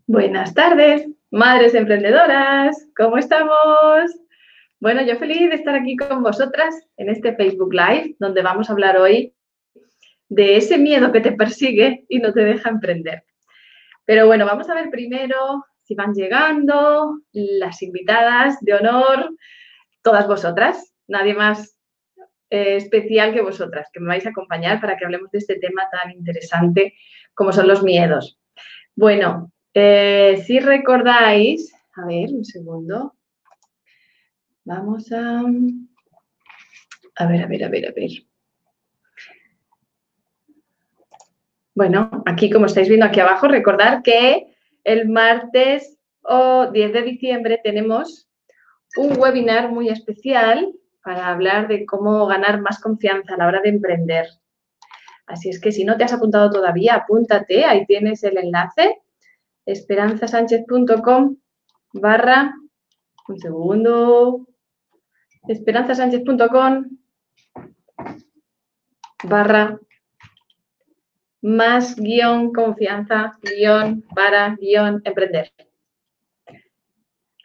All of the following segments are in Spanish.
Buenas tardes, madres emprendedoras, ¿cómo estamos? Bueno, yo feliz de estar aquí con vosotras en este Facebook Live, donde vamos a hablar hoy de ese miedo que te persigue y no te deja emprender. Pero bueno, vamos a ver primero si van llegando las invitadas de honor, todas vosotras, nadie más especial que vosotras, que me vais a acompañar para que hablemos de este tema tan interesante como son los miedos. Bueno, si recordáis, a ver, un segundo, vamos a ver. Bueno, aquí como estáis viendo aquí abajo, recordar que el martes 10 de diciembre tenemos un webinar muy especial para hablar de cómo ganar más confianza a la hora de emprender. Así es que si no te has apuntado todavía, apúntate, ahí tienes el enlace, esperanzasánchez.com barra, un segundo, esperanzasánchez.com barra más guión confianza guión para guión emprender.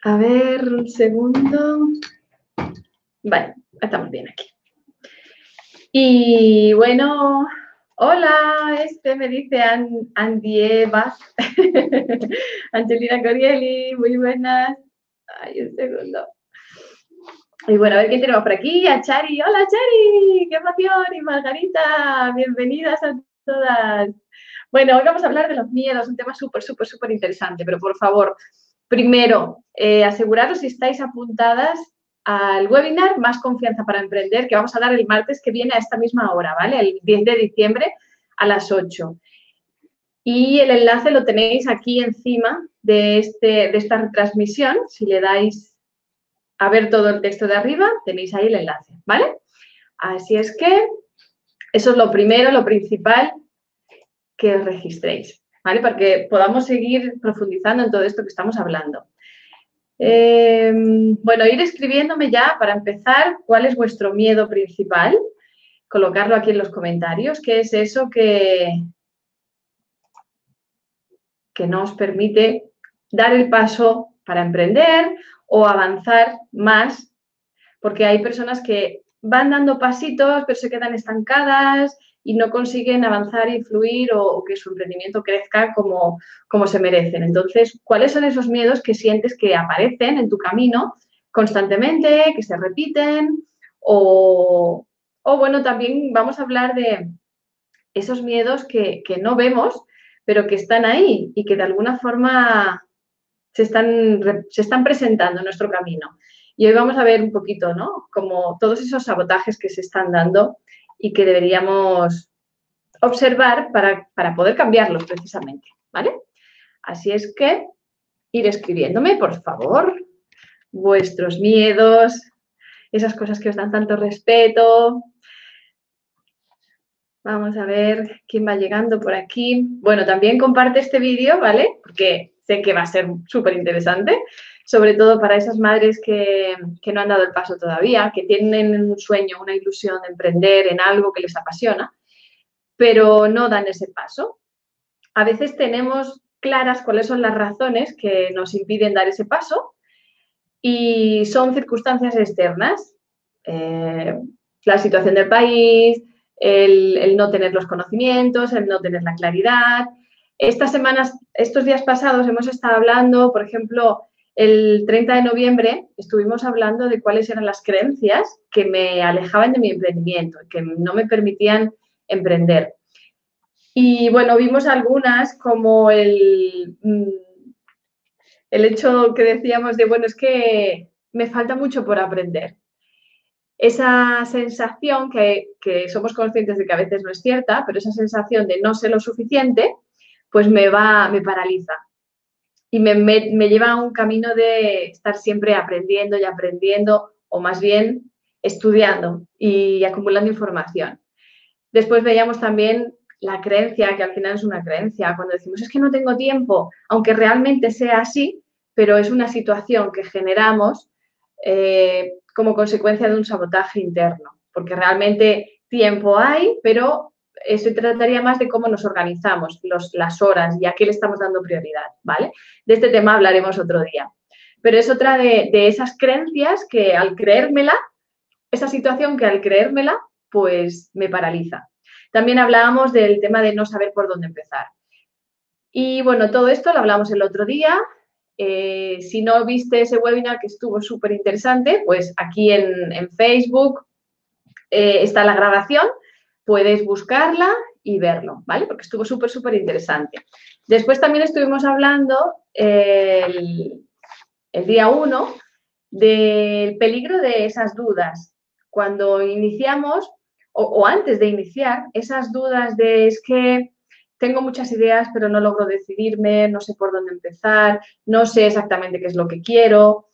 A ver, un segundo. Vale, estamos bien aquí. Y bueno, hola, me dice Andy Eva. Angelina Corielli, muy buenas. Ay, un segundo. Y bueno, a ver quién tenemos por aquí. A Chari. Hola, Chari. ¡Qué emoción! Y Margarita, bienvenidas a todas. Bueno, hoy vamos a hablar de los miedos, un tema súper interesante, pero por favor, primero, aseguraros si estáis apuntadas al webinar Más confianza para emprender, que vamos a dar el martes que viene a esta misma hora, ¿vale? El 10 de diciembre a las 8. Y el enlace lo tenéis aquí encima de esta retransmisión. Si le dais a ver todo el texto de arriba, tenéis ahí el enlace, ¿vale? Así es que eso es lo primero, lo principal, que os registréis, ¿vale? Para que podamos seguir profundizando en todo esto que estamos hablando. Bueno, ir escribiéndome ya para empezar cuál es vuestro miedo principal, colocarlo aquí en los comentarios, qué es eso que no os permite dar el paso para emprender o avanzar más, porque hay personas que van dando pasitos pero se quedan estancadas y no consiguen avanzar y fluir o que su emprendimiento crezca como se merecen. Entonces, ¿cuáles son esos miedos que sientes que aparecen en tu camino constantemente, que se repiten? O bueno, también vamos a hablar de esos miedos que no vemos, pero que están ahí y que de alguna forma se están presentando en nuestro camino. Y hoy vamos a ver un poquito, ¿no? Como todos esos sabotajes que se están dando y que deberíamos observar para poder cambiarlos precisamente, ¿vale? Así es que ir escribiéndome, por favor, vuestros miedos, esas cosas que os dan tanto respeto. Vamos a ver quién va llegando por aquí. Bueno, también comparte este vídeo, ¿vale? Porque sé que va a ser súper interesante, sobre todo para esas madres que no han dado el paso todavía, que tienen un sueño, una ilusión de emprender en algo que les apasiona, pero no dan ese paso. A veces tenemos claras cuáles son las razones que nos impiden dar ese paso y son circunstancias externas. La situación del país, el no tener los conocimientos, el no tener la claridad. Estas semanas, estos días pasados hemos estado hablando, por ejemplo, el 30 de noviembre estuvimos hablando de cuáles eran las creencias que me alejaban de mi emprendimiento, que no me permitían emprender. Y bueno, vimos algunas como el hecho que decíamos de, bueno, es que me falta mucho por aprender. Esa sensación que somos conscientes de que a veces no es cierta, pero esa sensación de no sé lo suficiente, pues me paraliza y me lleva a un camino de estar siempre aprendiendo y aprendiendo, o más bien estudiando y acumulando información. Después veíamos también la creencia, que al final es una creencia, cuando decimos es que no tengo tiempo, aunque realmente sea así, pero es una situación que generamos como consecuencia de un sabotaje interno, porque realmente tiempo hay, pero eso trataría más de cómo nos organizamos, las horas y a qué le estamos dando prioridad, ¿vale? De este tema hablaremos otro día. Pero es otra de esas creencias que al creérmela, esa situación que al creérmela, pues me paraliza. También hablábamos del tema de no saber por dónde empezar. Y bueno, todo esto lo hablamos el otro día. Si no viste ese webinar que estuvo súper interesante, pues aquí en Facebook está la grabación, puedes buscarla y verlo, ¿vale? Porque estuvo súper interesante. Después también estuvimos hablando el día 1 del peligro de esas dudas. Cuando iniciamos o antes de iniciar, esas dudas de es que tengo muchas ideas pero no logro decidirme, no sé por dónde empezar, no sé exactamente qué es lo que quiero.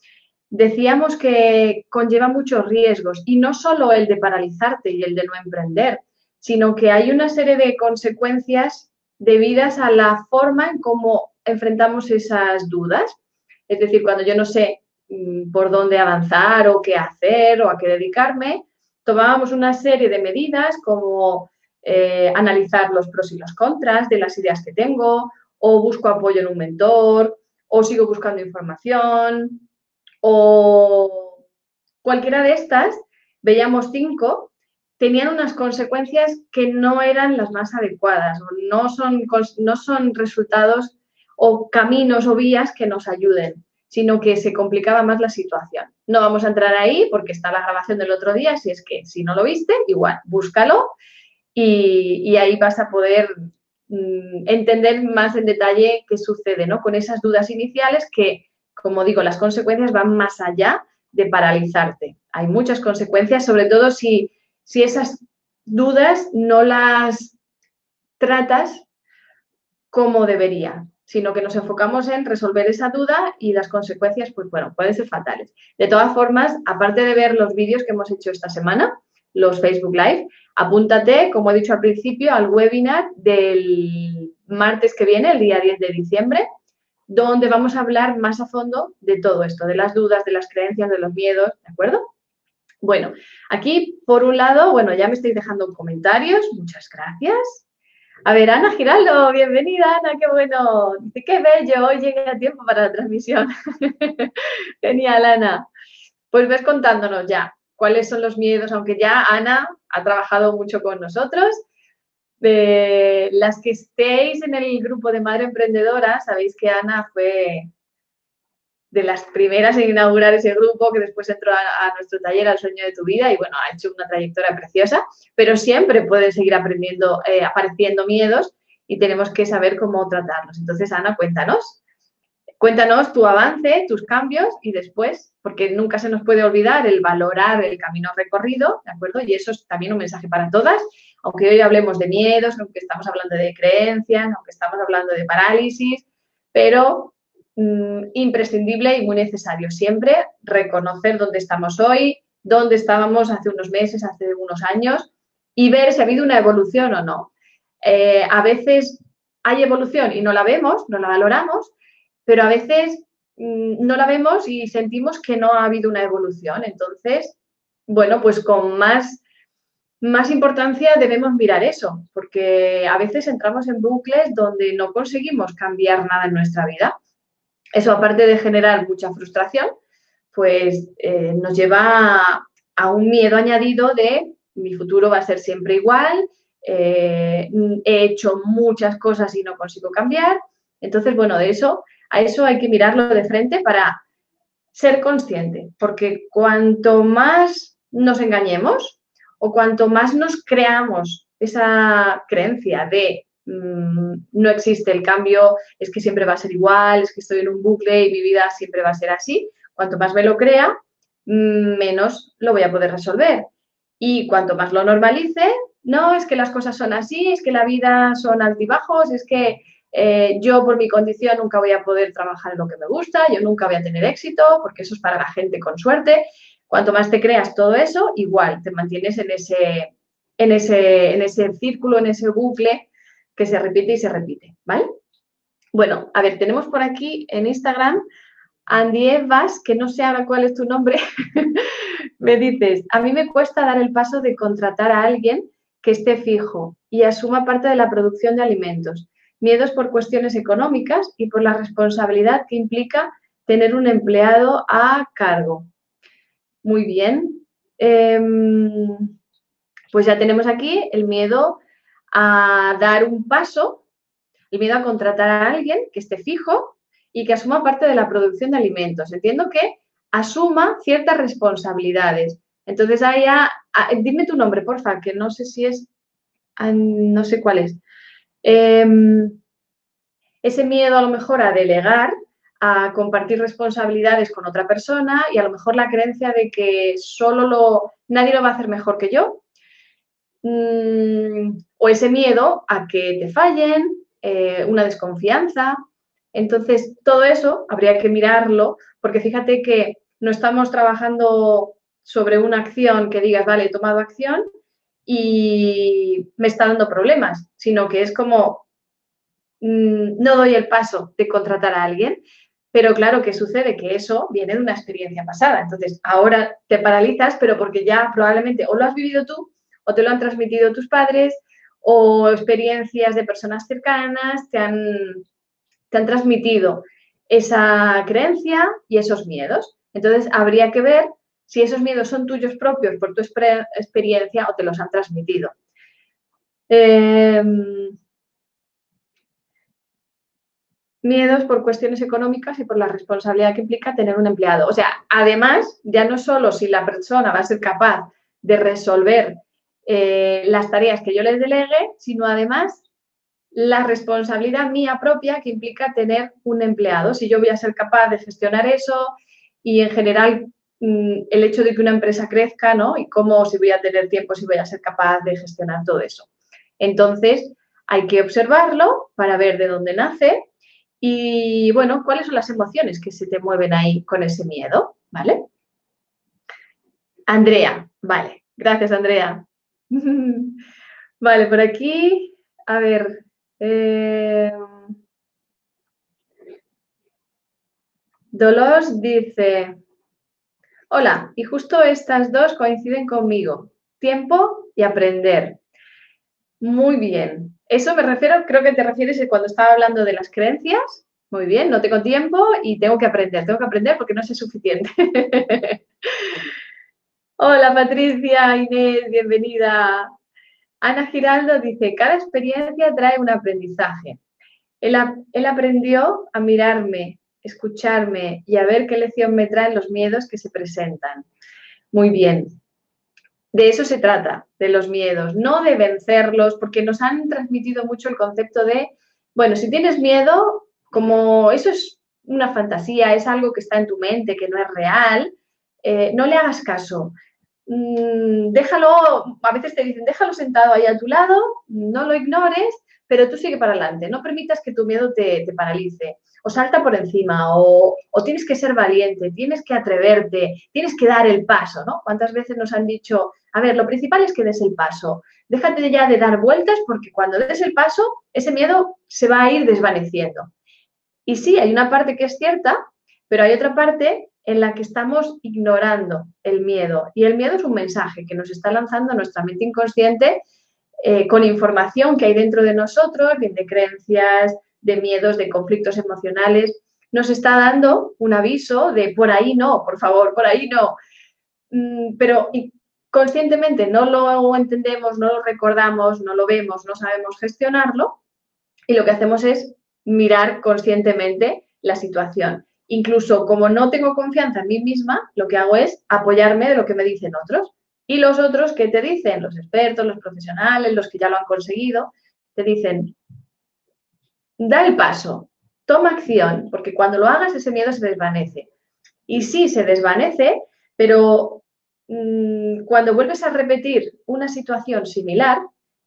Decíamos que conlleva muchos riesgos y no solo el de paralizarte y el de no emprender, sino que hay una serie de consecuencias debidas a la forma en cómo enfrentamos esas dudas. Es decir, cuando yo no sé por dónde avanzar o qué hacer o a qué dedicarme, tomábamos una serie de medidas como analizar los pros y los contras de las ideas que tengo, o busco apoyo en un mentor, o sigo buscando información, o cualquiera de estas, veíamos 5, tenían unas consecuencias que no eran las más adecuadas, o no son resultados o caminos o vías que nos ayuden, sino que se complicaba más la situación. No vamos a entrar ahí porque está la grabación del otro día, si es que si no lo viste, igual, búscalo y ahí vas a poder entender más en detalle qué sucede, ¿no? Con esas dudas iniciales que, como digo, las consecuencias van más allá de paralizarte. Hay muchas consecuencias, sobre todo si esas dudas no las tratas como debería, sino que nos enfocamos en resolver esa duda y las consecuencias, pues bueno, pueden ser fatales. De todas formas, aparte de ver los vídeos que hemos hecho esta semana, los Facebook Live, apúntate, como he dicho al principio, al webinar del martes que viene, el día 10 de diciembre, donde vamos a hablar más a fondo de todo esto, de las dudas, de las creencias, de los miedos, ¿de acuerdo? Bueno, aquí, por un lado, bueno, ya me estáis dejando comentarios, muchas gracias. A ver, Ana Giraldo, bienvenida, Ana, qué bueno. Dice, qué bello, hoy llegué a tiempo para la transmisión. Genial, Ana. Pues ves contándonos ya cuáles son los miedos, aunque ya Ana ha trabajado mucho con nosotros. Las que estéis en el grupo de Madre Emprendedora, sabéis que Ana fue de las primeras en inaugurar ese grupo, que después entró a nuestro taller Al Sueño de tu Vida y bueno, ha hecho una trayectoria preciosa, pero siempre pueden seguir aprendiendo, apareciendo miedos y tenemos que saber cómo tratarlos. Entonces, Ana, cuéntanos tu avance, tus cambios y después, porque nunca se nos puede olvidar el valorar el camino recorrido, ¿de acuerdo? Y eso es también un mensaje para todas, aunque hoy hablemos de miedos, aunque estamos hablando de creencias, aunque estamos hablando de parálisis, pero imprescindible y muy necesario siempre reconocer dónde estamos hoy, dónde estábamos hace unos meses, hace unos años y ver si ha habido una evolución o no. A veces hay evolución y no la vemos, no la valoramos, pero a veces no la vemos y sentimos que no ha habido una evolución. Entonces, bueno, pues con más importancia debemos mirar eso, porque a veces entramos en bucles donde no conseguimos cambiar nada en nuestra vida. Eso, aparte de generar mucha frustración, pues nos lleva a un miedo añadido de mi futuro va a ser siempre igual, he hecho muchas cosas y no consigo cambiar. Entonces, bueno, a eso hay que mirarlo de frente para ser consciente, porque cuanto más nos engañemos o cuanto más nos creamos esa creencia de no existe el cambio, es que siempre va a ser igual, es que estoy en un bucle y mi vida siempre va a ser así. Cuanto más me lo crea, menos lo voy a poder resolver. Y cuanto más lo normalice, no, es que las cosas son así, es que la vida son altibajos, es que yo por mi condición nunca voy a poder trabajar en lo que me gusta, yo nunca voy a tener éxito, porque eso es para la gente con suerte. Cuanto más te creas todo eso, igual te mantienes en ese círculo, en ese bucle que se repite y se repite, ¿vale? Bueno, a ver, tenemos por aquí en Instagram Andy Evas, que no sé ahora cuál es tu nombre, me dices, a mí me cuesta dar el paso de contratar a alguien que esté fijo y asuma parte de la producción de alimentos. Miedos por cuestiones económicas y por la responsabilidad que implica tener un empleado a cargo. Muy bien. Pues ya tenemos aquí el miedo a dar un paso, el miedo a contratar a alguien que esté fijo y que asuma parte de la producción de alimentos. Entiendo que asuma ciertas responsabilidades. Entonces, ahí dime tu nombre, porfa, que no sé si es, no sé cuál es. Ese miedo a lo mejor a delegar, a compartir responsabilidades con otra persona y a lo mejor la creencia de que nadie lo va a hacer mejor que yo. O ese miedo a que te fallen, una desconfianza. Entonces, todo eso habría que mirarlo, porque fíjate que no estamos trabajando sobre una acción que digas, vale, he tomado acción y me está dando problemas, sino que es como, no doy el paso de contratar a alguien, pero claro, ¿qué sucede? Que eso viene de una experiencia pasada. Entonces, ahora te paralizas, pero porque ya probablemente o lo has vivido tú, o te lo han transmitido tus padres, o experiencias de personas cercanas te han transmitido esa creencia y esos miedos. Entonces, habría que ver si esos miedos son tuyos propios por tu experiencia o te los han transmitido. Miedos por cuestiones económicas y por la responsabilidad que implica tener un empleado. O sea, además, ya no solo si la persona va a ser capaz de resolver las tareas que yo les delegue, sino además la responsabilidad mía propia que implica tener un empleado. Si yo voy a ser capaz de gestionar eso y en general el hecho de que una empresa crezca, ¿no? Y cómo, si voy a tener tiempo, si voy a ser capaz de gestionar todo eso. Entonces, hay que observarlo para ver de dónde nace y, bueno, cuáles son las emociones que se te mueven ahí con ese miedo, ¿vale? Andrea, vale. Gracias, Andrea. Vale, por aquí, a ver. Dolores dice, hola, y justo estas dos coinciden conmigo, tiempo y aprender. Muy bien. Eso me refiero, creo que te refieres a cuando estaba hablando de las creencias. Muy bien, no tengo tiempo y tengo que aprender porque no sé suficiente. Hola Patricia, Inés, bienvenida. Ana Giraldo dice, cada experiencia trae un aprendizaje. Él aprendió a mirarme, escucharme y a ver qué lección me traen los miedos que se presentan. Muy bien. De eso se trata, de los miedos, no de vencerlos, porque nos han transmitido mucho el concepto de, bueno, si tienes miedo, como eso es una fantasía, es algo que está en tu mente, que no es real, no le hagas caso. Déjalo, a veces te dicen, déjalo sentado ahí a tu lado, no lo ignores, pero tú sigue para adelante, no permitas que tu miedo te paralice, o salta por encima, o tienes que ser valiente, tienes que atreverte, tienes que dar el paso, ¿no? ¿Cuántas veces nos han dicho, a ver, lo principal es que des el paso, déjate ya de dar vueltas porque cuando des el paso, ese miedo se va a ir desvaneciendo. Y sí, hay una parte que es cierta, pero hay otra parte en la que estamos ignorando el miedo. Y el miedo es un mensaje que nos está lanzando nuestra mente inconsciente con información que hay dentro de nosotros, de creencias, de miedos, de conflictos emocionales. Nos está dando un aviso de por ahí no, por favor, por ahí no. Pero conscientemente no lo entendemos, no lo recordamos, no lo vemos, no sabemos gestionarlo. Y lo que hacemos es mirar conscientemente la situación. Incluso como no tengo confianza en mí misma, lo que hago es apoyarme de lo que me dicen otros. Y los otros, ¿qué te dicen? Los expertos, los profesionales, los que ya lo han conseguido, te dicen, da el paso, toma acción, porque cuando lo hagas ese miedo se desvanece. Y sí, se desvanece, pero cuando vuelves a repetir una situación similar,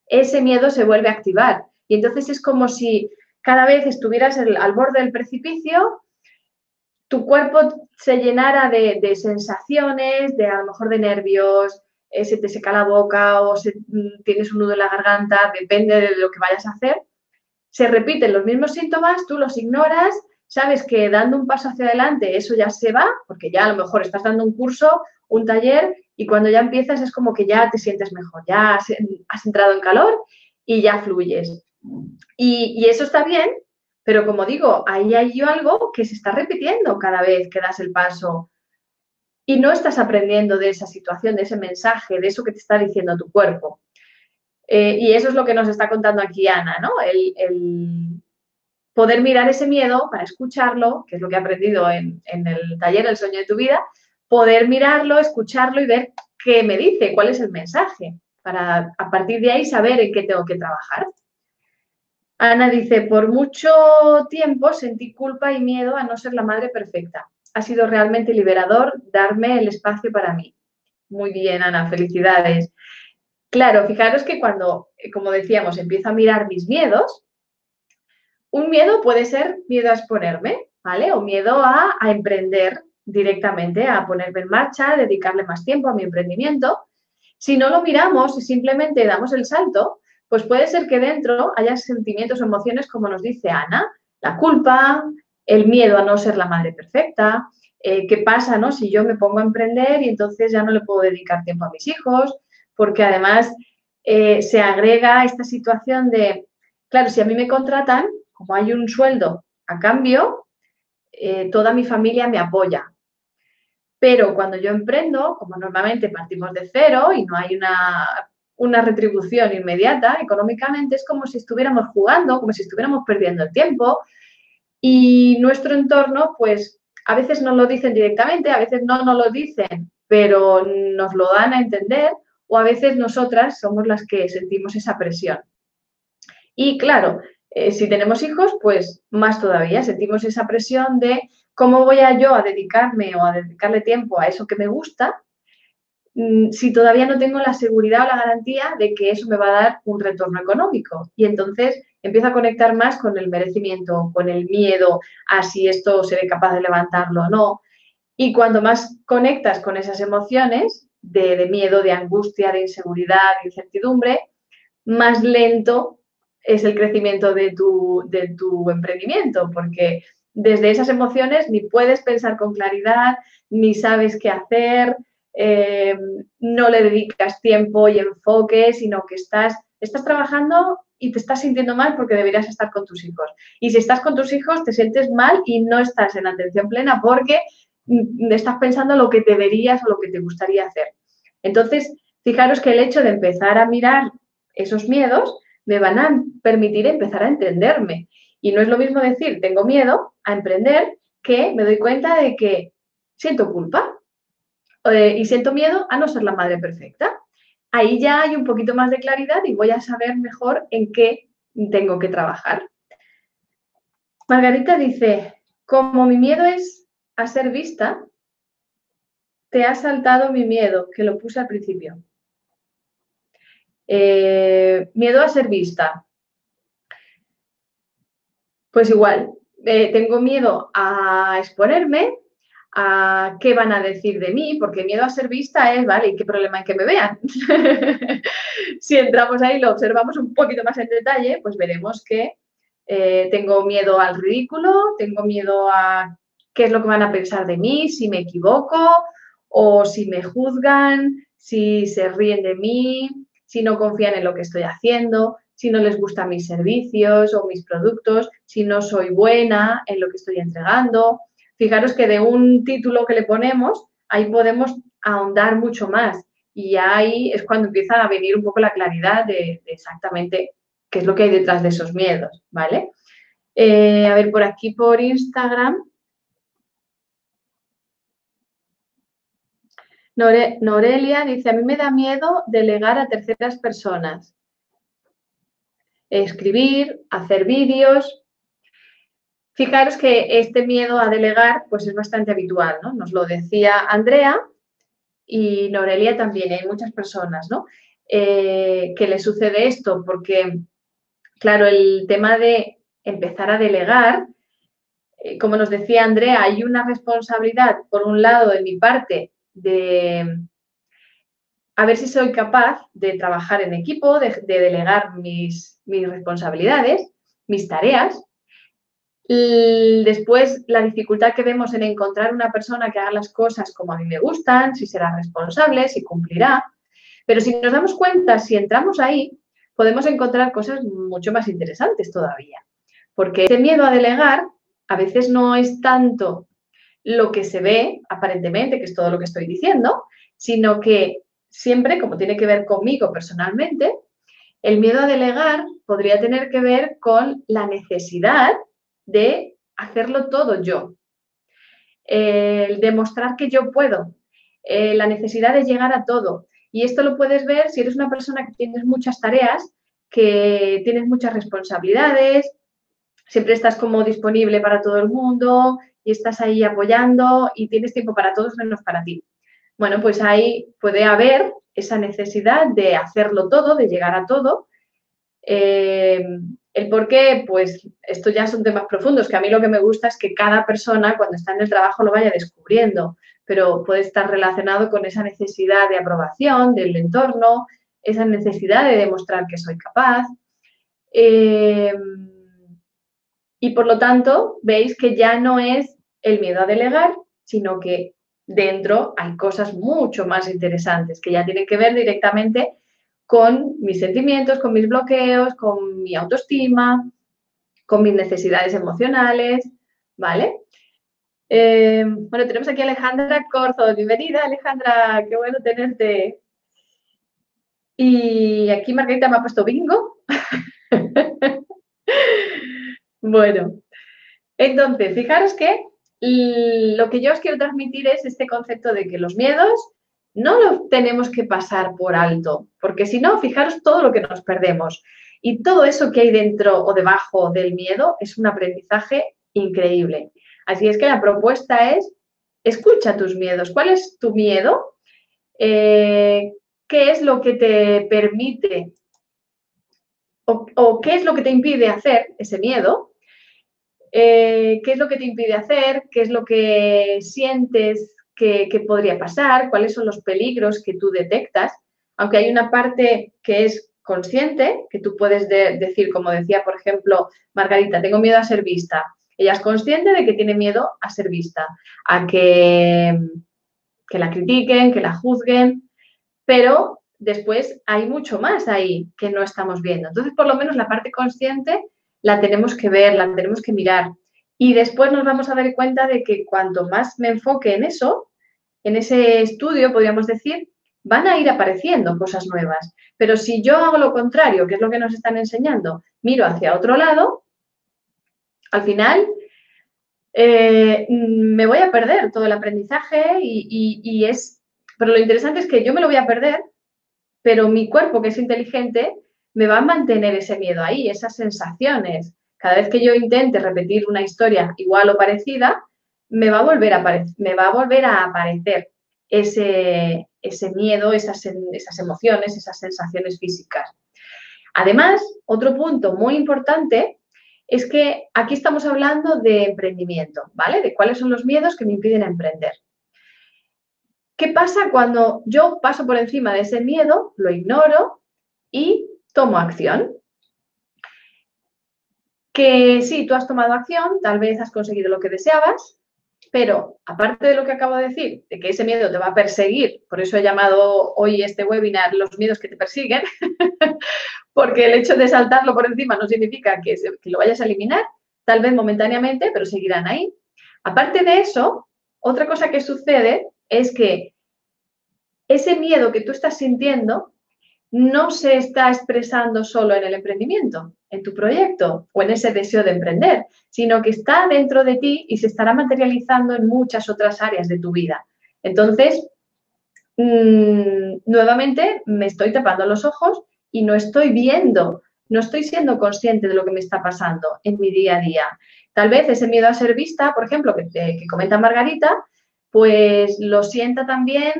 ese miedo se vuelve a activar. Y entonces es como si cada vez estuvieras al borde del precipicio, tu cuerpo se llenara de sensaciones, de a lo mejor de nervios, se te seca la boca o tienes un nudo en la garganta, depende de lo que vayas a hacer. Se repiten los mismos síntomas, tú los ignoras, sabes que dando un paso hacia adelante eso ya se va, porque ya a lo mejor estás dando un curso, un taller, y cuando ya empiezas es como que ya te sientes mejor, ya has entrado en calor y ya fluyes. Y eso está bien, pero como digo, ahí hay algo que se está repitiendo cada vez que das el paso y no estás aprendiendo de esa situación, de ese mensaje, de eso que te está diciendo tu cuerpo. Y eso es lo que nos está contando aquí Ana, ¿no? El poder mirar ese miedo para escucharlo, que es lo que he aprendido en el taller El sueño de tu vida, poder mirarlo, escucharlo y ver qué me dice, cuál es el mensaje, para a partir de ahí saber en qué tengo que trabajar. Ana dice, por mucho tiempo sentí culpa y miedo a no ser la madre perfecta. Ha sido realmente liberador darme el espacio para mí. Muy bien, Ana, felicidades. Claro, fijaros que cuando, como decíamos, empiezo a mirar mis miedos, un miedo puede ser miedo a exponerme, ¿vale? O miedo a emprender directamente, a ponerme en marcha, a dedicarle más tiempo a mi emprendimiento. Si no lo miramos y simplemente damos el salto, pues puede ser que dentro haya sentimientos o emociones, como nos dice Ana, la culpa, el miedo a no ser la madre perfecta, qué pasa, ¿no? Si yo me pongo a emprender y entonces ya no le puedo dedicar tiempo a mis hijos, porque además se agrega esta situación de, claro, si a mí me contratan, como hay un sueldo a cambio, toda mi familia me apoya. Pero cuando yo emprendo, como normalmente partimos de cero y no hay una retribución inmediata económicamente, es como si estuviéramos jugando, como si estuviéramos perdiendo el tiempo y nuestro entorno, pues a veces nos lo dicen directamente, a veces no nos lo dicen, pero nos lo dan a entender o a veces nosotras somos las que sentimos esa presión. Y claro, si tenemos hijos, pues más todavía sentimos esa presión de cómo voy a yo a dedicarme o a dedicarle tiempo a eso que me gusta si todavía no tengo la seguridad o la garantía de que eso me va a dar un retorno económico. Y entonces empiezo a conectar más con el merecimiento, con el miedo a si esto seré capaz de levantarlo o no. Y cuando más conectas con esas emociones de miedo, de angustia, de inseguridad, de incertidumbre, más lento es el crecimiento de tu emprendimiento, porque desde esas emociones ni puedes pensar con claridad, ni sabes qué hacer, no le dedicas tiempo y enfoque, sino que estás trabajando y te estás sintiendo mal porque deberías estar con tus hijos. Y si estás con tus hijos, te sientes mal y no estás en atención plena porque estás pensando lo que deberías o lo que te gustaría hacer. Entonces, fijaros que el hecho de empezar a mirar esos miedos me van a permitir empezar a entenderme. Y no es lo mismo decir, tengo miedo a emprender, que me doy cuenta de que siento culpa y siento miedo a no ser la madre perfecta. Ahí ya hay un poquito más de claridad y voy a saber mejor en qué tengo que trabajar. Margarita dice, como mi miedo es a ser vista, te ha saltado mi miedo, que lo puse al principio. Miedo a ser vista. Pues igual, tengo miedo a exponerme, a qué van a decir de mí, porque miedo a ser vista es, vale, ¿y qué problema en que me vean? Si entramos ahí y lo observamos un poquito más en detalle, pues veremos que tengo miedo al ridículo, tengo miedo a qué es lo que van a pensar de mí, si me equivoco o si me juzgan, si se ríen de mí, si no confían en lo que estoy haciendo, si no les gustan mis servicios o mis productos, si no soy buena en lo que estoy entregando. Fijaros que de un título que le ponemos, ahí podemos ahondar mucho más y ahí es cuando empieza a venir un poco la claridad de exactamente qué es lo que hay detrás de esos miedos, ¿vale? A ver, por aquí por Instagram, Norelia dice, a mí me da miedo delegar a terceras personas, escribir, hacer vídeos. Fijaros que este miedo a delegar pues es bastante habitual, ¿no? Nos lo decía Andrea y Norelia también, hay muchas personas, ¿no? Que le sucede esto porque, claro, el tema de empezar a delegar, como nos decía Andrea, hay una responsabilidad, por un lado, de mi parte, de a ver si soy capaz de trabajar en equipo, de delegar mis responsabilidades, mis tareas. Después, la dificultad que vemos en encontrar una persona que haga las cosas como a mí me gustan, si será responsable, si cumplirá. Pero si nos damos cuenta, si entramos ahí, podemos encontrar cosas mucho más interesantes todavía. Porque ese miedo a delegar a veces no es tanto lo que se ve, aparentemente, que es todo lo que estoy diciendo, sino que siempre, como tiene que ver conmigo personalmente, el miedo a delegar podría tener que ver con la necesidad de hacerlo todo yo, el demostrar que yo puedo, la necesidad de llegar a todo. Y esto lo puedes ver si eres una persona que tienes muchas tareas, que tienes muchas responsabilidades, siempre estás como disponible para todo el mundo y estás ahí apoyando y tienes tiempo para todos menos para ti. Bueno, pues ahí puede haber esa necesidad de hacerlo todo, de llegar a todo. El por qué, pues esto ya son temas profundos, que a mí lo que me gusta es que cada persona cuando está en el trabajo lo vaya descubriendo, pero puede estar relacionado con esa necesidad de aprobación del entorno, esa necesidad de demostrar que soy capaz. Y por lo tanto, veis que ya no es el miedo a delegar, sino que dentro hay cosas mucho más interesantes que ya tienen que ver directamente con mis sentimientos, con mis bloqueos, con mi autoestima, con mis necesidades emocionales, ¿vale? Bueno, tenemos aquí a Alejandra Corzo. Bienvenida, Alejandra, qué bueno tenerte. Y aquí Margarita me ha puesto bingo. Bueno, entonces, fijaros que lo que yo os quiero transmitir es este concepto de que los miedos no los tenemos que pasar por alto, porque si no, fijaros todo lo que nos perdemos. Y todo eso que hay dentro o debajo del miedo es un aprendizaje increíble. Así es que la propuesta es, escucha tus miedos. ¿Cuál es tu miedo? ¿Qué es lo que te permite o qué es lo que te impide hacer ese miedo? ¿Qué es lo que te impide hacer? ¿Qué es lo que sientes que podría pasar? ¿Cuáles son los peligros que tú detectas? Aunque hay una parte que es consciente, que tú puedes decir, como decía, por ejemplo, Margarita, tengo miedo a ser vista. Ella es consciente de que tiene miedo a ser vista, a que la critiquen, que la juzguen, pero después hay mucho más ahí que no estamos viendo. Entonces, por lo menos la parte consciente la tenemos que ver, la tenemos que mirar. Y después nos vamos a dar cuenta de que cuanto más me enfoque en eso, en ese estudio, podríamos decir, van a ir apareciendo cosas nuevas. Pero si yo hago lo contrario, que es lo que nos están enseñando, miro hacia otro lado, al final me voy a perder todo el aprendizaje y es... Pero lo interesante es que yo me lo voy a perder, pero mi cuerpo, que es inteligente, me va a mantener ese miedo ahí, esas sensaciones. Cada vez que yo intente repetir una historia igual o parecida, me va a volver a aparecer ese miedo, esas emociones, esas sensaciones físicas. Además, otro punto muy importante es que aquí estamos hablando de emprendimiento, ¿vale? De cuáles son los miedos que me impiden emprender. ¿Qué pasa cuando yo paso por encima de ese miedo, lo ignoro y tomo acción? Que sí, tú has tomado acción, tal vez has conseguido lo que deseabas, pero aparte de lo que acabo de decir, de que ese miedo te va a perseguir, por eso he llamado hoy este webinar Los miedos que te persiguen, porque el hecho de saltarlo por encima no significa que lo vayas a eliminar, tal vez momentáneamente, pero seguirán ahí. Aparte de eso, otra cosa que sucede es que ese miedo que tú estás sintiendo no se está expresando solo en el emprendimiento, en tu proyecto o en ese deseo de emprender, sino que está dentro de ti y se estará materializando en muchas otras áreas de tu vida. Entonces, nuevamente me estoy tapando los ojos y no estoy viendo, no estoy siendo consciente de lo que me está pasando en mi día a día. Tal vez ese miedo a ser vista, por ejemplo, que comenta Margarita, pues lo sienta también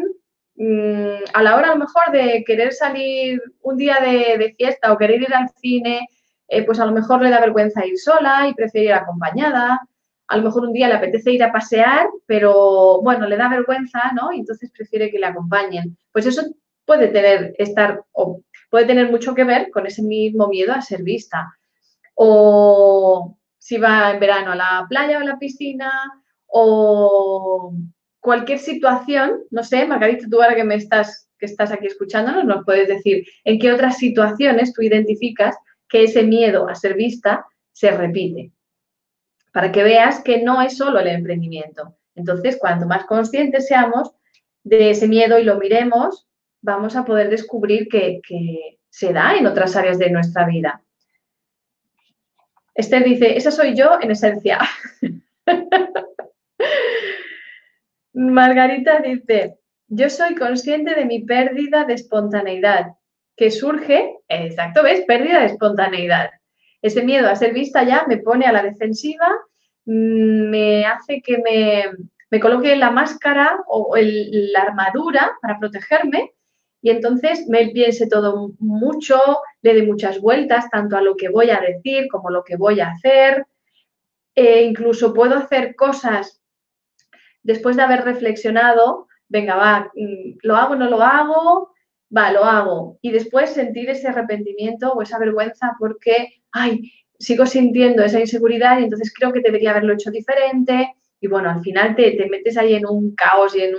a la hora a lo mejor de querer salir un día de fiesta o querer ir al cine, pues a lo mejor le da vergüenza ir sola y prefiere ir acompañada. A lo mejor un día le apetece ir a pasear, pero bueno, le da vergüenza, ¿no? Y entonces prefiere que le acompañen. Pues eso puede tener mucho que ver con ese mismo miedo a ser vista. O si va en verano a la playa o a la piscina, o cualquier situación, no sé, Margarita, tú ahora que estás aquí escuchándonos, nos puedes decir en qué otras situaciones tú identificas que ese miedo a ser vista se repite, para que veas que no es solo el emprendimiento. Entonces, cuanto más conscientes seamos de ese miedo y lo miremos, vamos a poder descubrir que se da en otras áreas de nuestra vida. Esther dice, esa soy yo en esencia. Margarita dice, yo soy consciente de mi pérdida de espontaneidad, que surge, exacto, ¿ves? Pérdida de espontaneidad. Ese miedo a ser vista ya me pone a la defensiva, me hace que me coloque la máscara o la armadura para protegerme y entonces me piense todo mucho, le dé muchas vueltas, tanto a lo que voy a decir como lo que voy a hacer. Incluso puedo hacer cosas después de haber reflexionado, venga, va, ¿lo hago o no lo hago? Va, lo hago. Y después sentir ese arrepentimiento o esa vergüenza porque, ay, sigo sintiendo esa inseguridad y entonces creo que debería haberlo hecho diferente. Y bueno, al final te metes ahí en un caos y en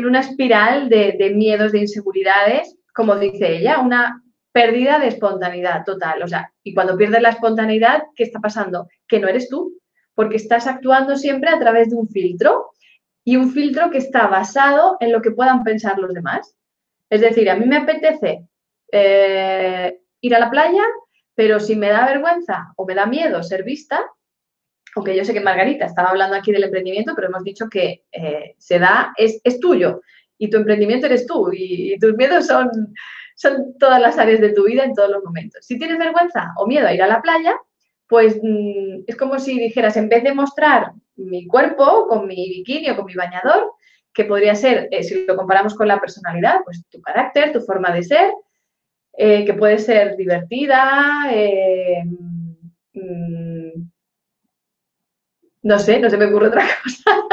una espiral de miedos, de inseguridades, como dice ella, una pérdida de espontaneidad total. O sea, y cuando pierdes la espontaneidad, ¿qué está pasando? Que no eres tú, porque estás actuando siempre a través de un filtro y un filtro que está basado en lo que puedan pensar los demás. Es decir, a mí me apetece ir a la playa, pero si me da vergüenza o me da miedo ser vista, aunque yo sé que Margarita estaba hablando aquí del emprendimiento, pero hemos dicho que se da, es tuyo y tu emprendimiento eres tú y tus miedos son todas las áreas de tu vida en todos los momentos. Si tienes vergüenza o miedo a ir a la playa, pues es como si dijeras, en vez de mostrar mi cuerpo con mi bikini o con mi bañador, que podría ser, si lo comparamos con la personalidad, pues tu carácter, tu forma de ser, que puede ser divertida, no sé, no se me ocurre otra cosa.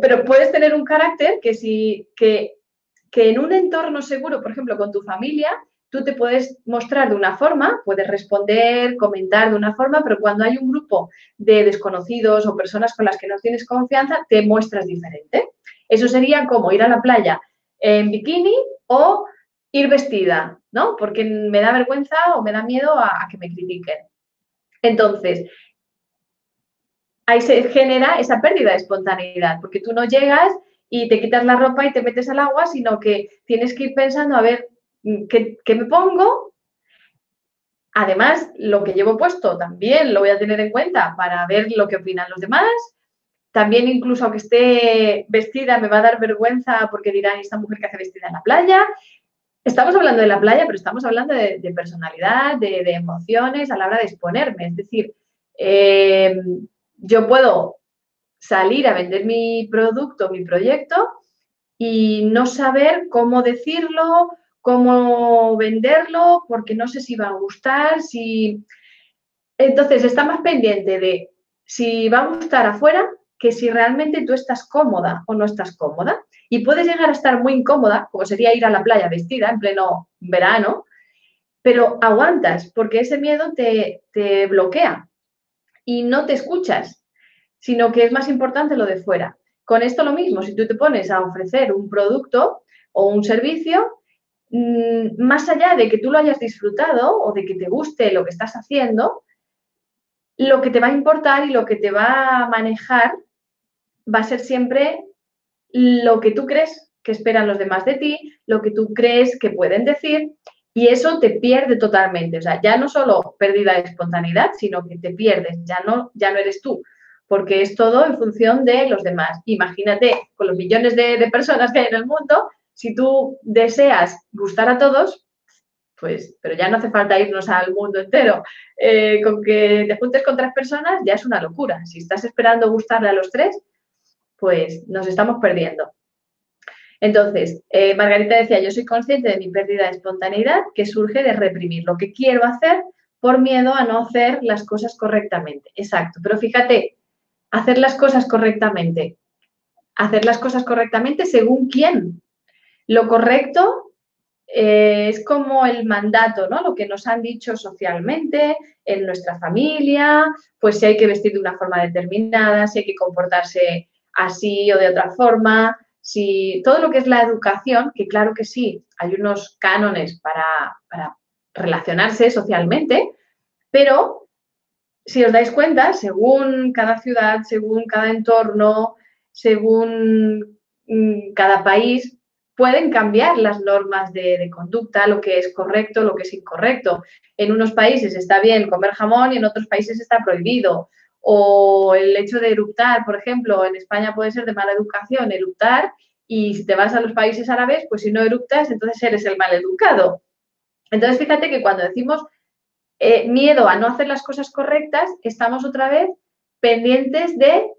Pero puedes tener un carácter que en un entorno seguro, por ejemplo, con tu familia, tú te puedes mostrar de una forma, puedes responder, comentar de una forma, pero cuando hay un grupo de desconocidos o personas con las que no tienes confianza, te muestras diferente. Eso sería como ir a la playa en bikini o ir vestida, ¿no? Porque me da vergüenza o me da miedo a que me critiquen. Entonces, ahí se genera esa pérdida de espontaneidad, porque tú no llegas y te quitas la ropa y te metes al agua, sino que tienes que ir pensando a ver qué me pongo. Además, lo que llevo puesto también lo voy a tener en cuenta para ver lo que opinan los demás. También incluso aunque esté vestida me va a dar vergüenza porque dirán, ¿esta mujer que hace vestida en la playa? Estamos hablando de la playa, pero estamos hablando de personalidad, de emociones a la hora de exponerme. Es decir, yo puedo salir a vender mi producto, mi proyecto y no saber cómo decirlo, cómo venderlo, porque no sé si va a gustar, si... Entonces, está más pendiente de si va a gustar afuera que si realmente tú estás cómoda o no estás cómoda. Y puedes llegar a estar muy incómoda, como sería ir a la playa vestida en pleno verano, pero aguantas porque ese miedo te bloquea y no te escuchas, sino que es más importante lo de fuera. Con esto lo mismo, si tú te pones a ofrecer un producto o un servicio, más allá de que tú lo hayas disfrutado o de que te guste lo que estás haciendo, lo que te va a importar y lo que te va a manejar va a ser siempre lo que tú crees que esperan los demás de ti, lo que tú crees que pueden decir, y eso te pierde totalmente. O sea, ya no solo pérdida de espontaneidad, sino que te pierdes, ya no eres tú, porque es todo en función de los demás. Imagínate, con los millones de personas que hay en el mundo, si tú deseas gustar a todos, pues, pero ya no hace falta irnos al mundo entero. Con que te juntes con 3 personas ya es una locura. Si estás esperando gustarle a los 3, pues nos estamos perdiendo. Entonces, Margarita decía, yo soy consciente de mi pérdida de espontaneidad que surge de reprimir lo que quiero hacer por miedo a no hacer las cosas correctamente. Exacto, pero fíjate, hacer las cosas correctamente según quién. Lo correcto es como el mandato, ¿no? Lo que nos han dicho socialmente, en nuestra familia, pues si hay que vestir de una forma determinada, si hay que comportarse así o de otra forma, si todo lo que es la educación, que claro que sí, hay unos cánones para relacionarse socialmente, pero si os dais cuenta, según cada ciudad, según cada entorno, según cada país, pueden cambiar las normas de conducta, lo que es correcto, lo que es incorrecto. En unos países está bien comer jamón y en otros países está prohibido. O el hecho de eructar, por ejemplo, en España puede ser de mala educación eructar y si te vas a los países árabes, pues si no eructas, entonces eres el mal educado. Entonces, fíjate que cuando decimos miedo a no hacer las cosas correctas, estamos otra vez pendientes de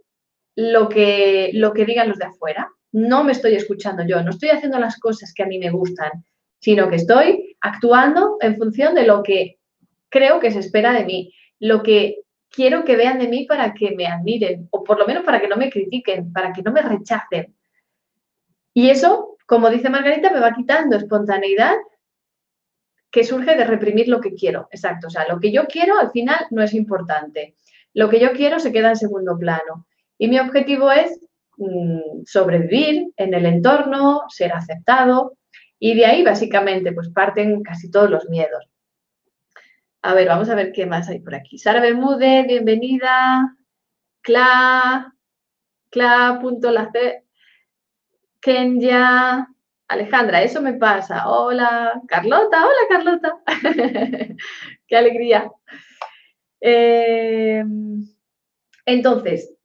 lo que digan los de afuera. No me estoy escuchando yo, no estoy haciendo las cosas que a mí me gustan, sino que estoy actuando en función de lo que creo que se espera de mí, lo que quiero que vean de mí para que me admiren, o por lo menos para que no me critiquen, para que no me rechacen. Y eso, como dice Margarita, me va quitando espontaneidad que surge de reprimir lo que quiero. Exacto. O sea, lo que yo quiero al final no es importante. Lo que yo quiero se queda en segundo plano. Y mi objetivo es sobrevivir en el entorno, ser aceptado. Y de ahí básicamente pues parten casi todos los miedos. A ver, vamos a ver qué más hay por aquí. Sara Bermúdez, bienvenida. Cla, Cla.lace, Kenya, Alejandra, eso me pasa. Hola, Carlota, hola Carlota. Qué alegría. Entonces,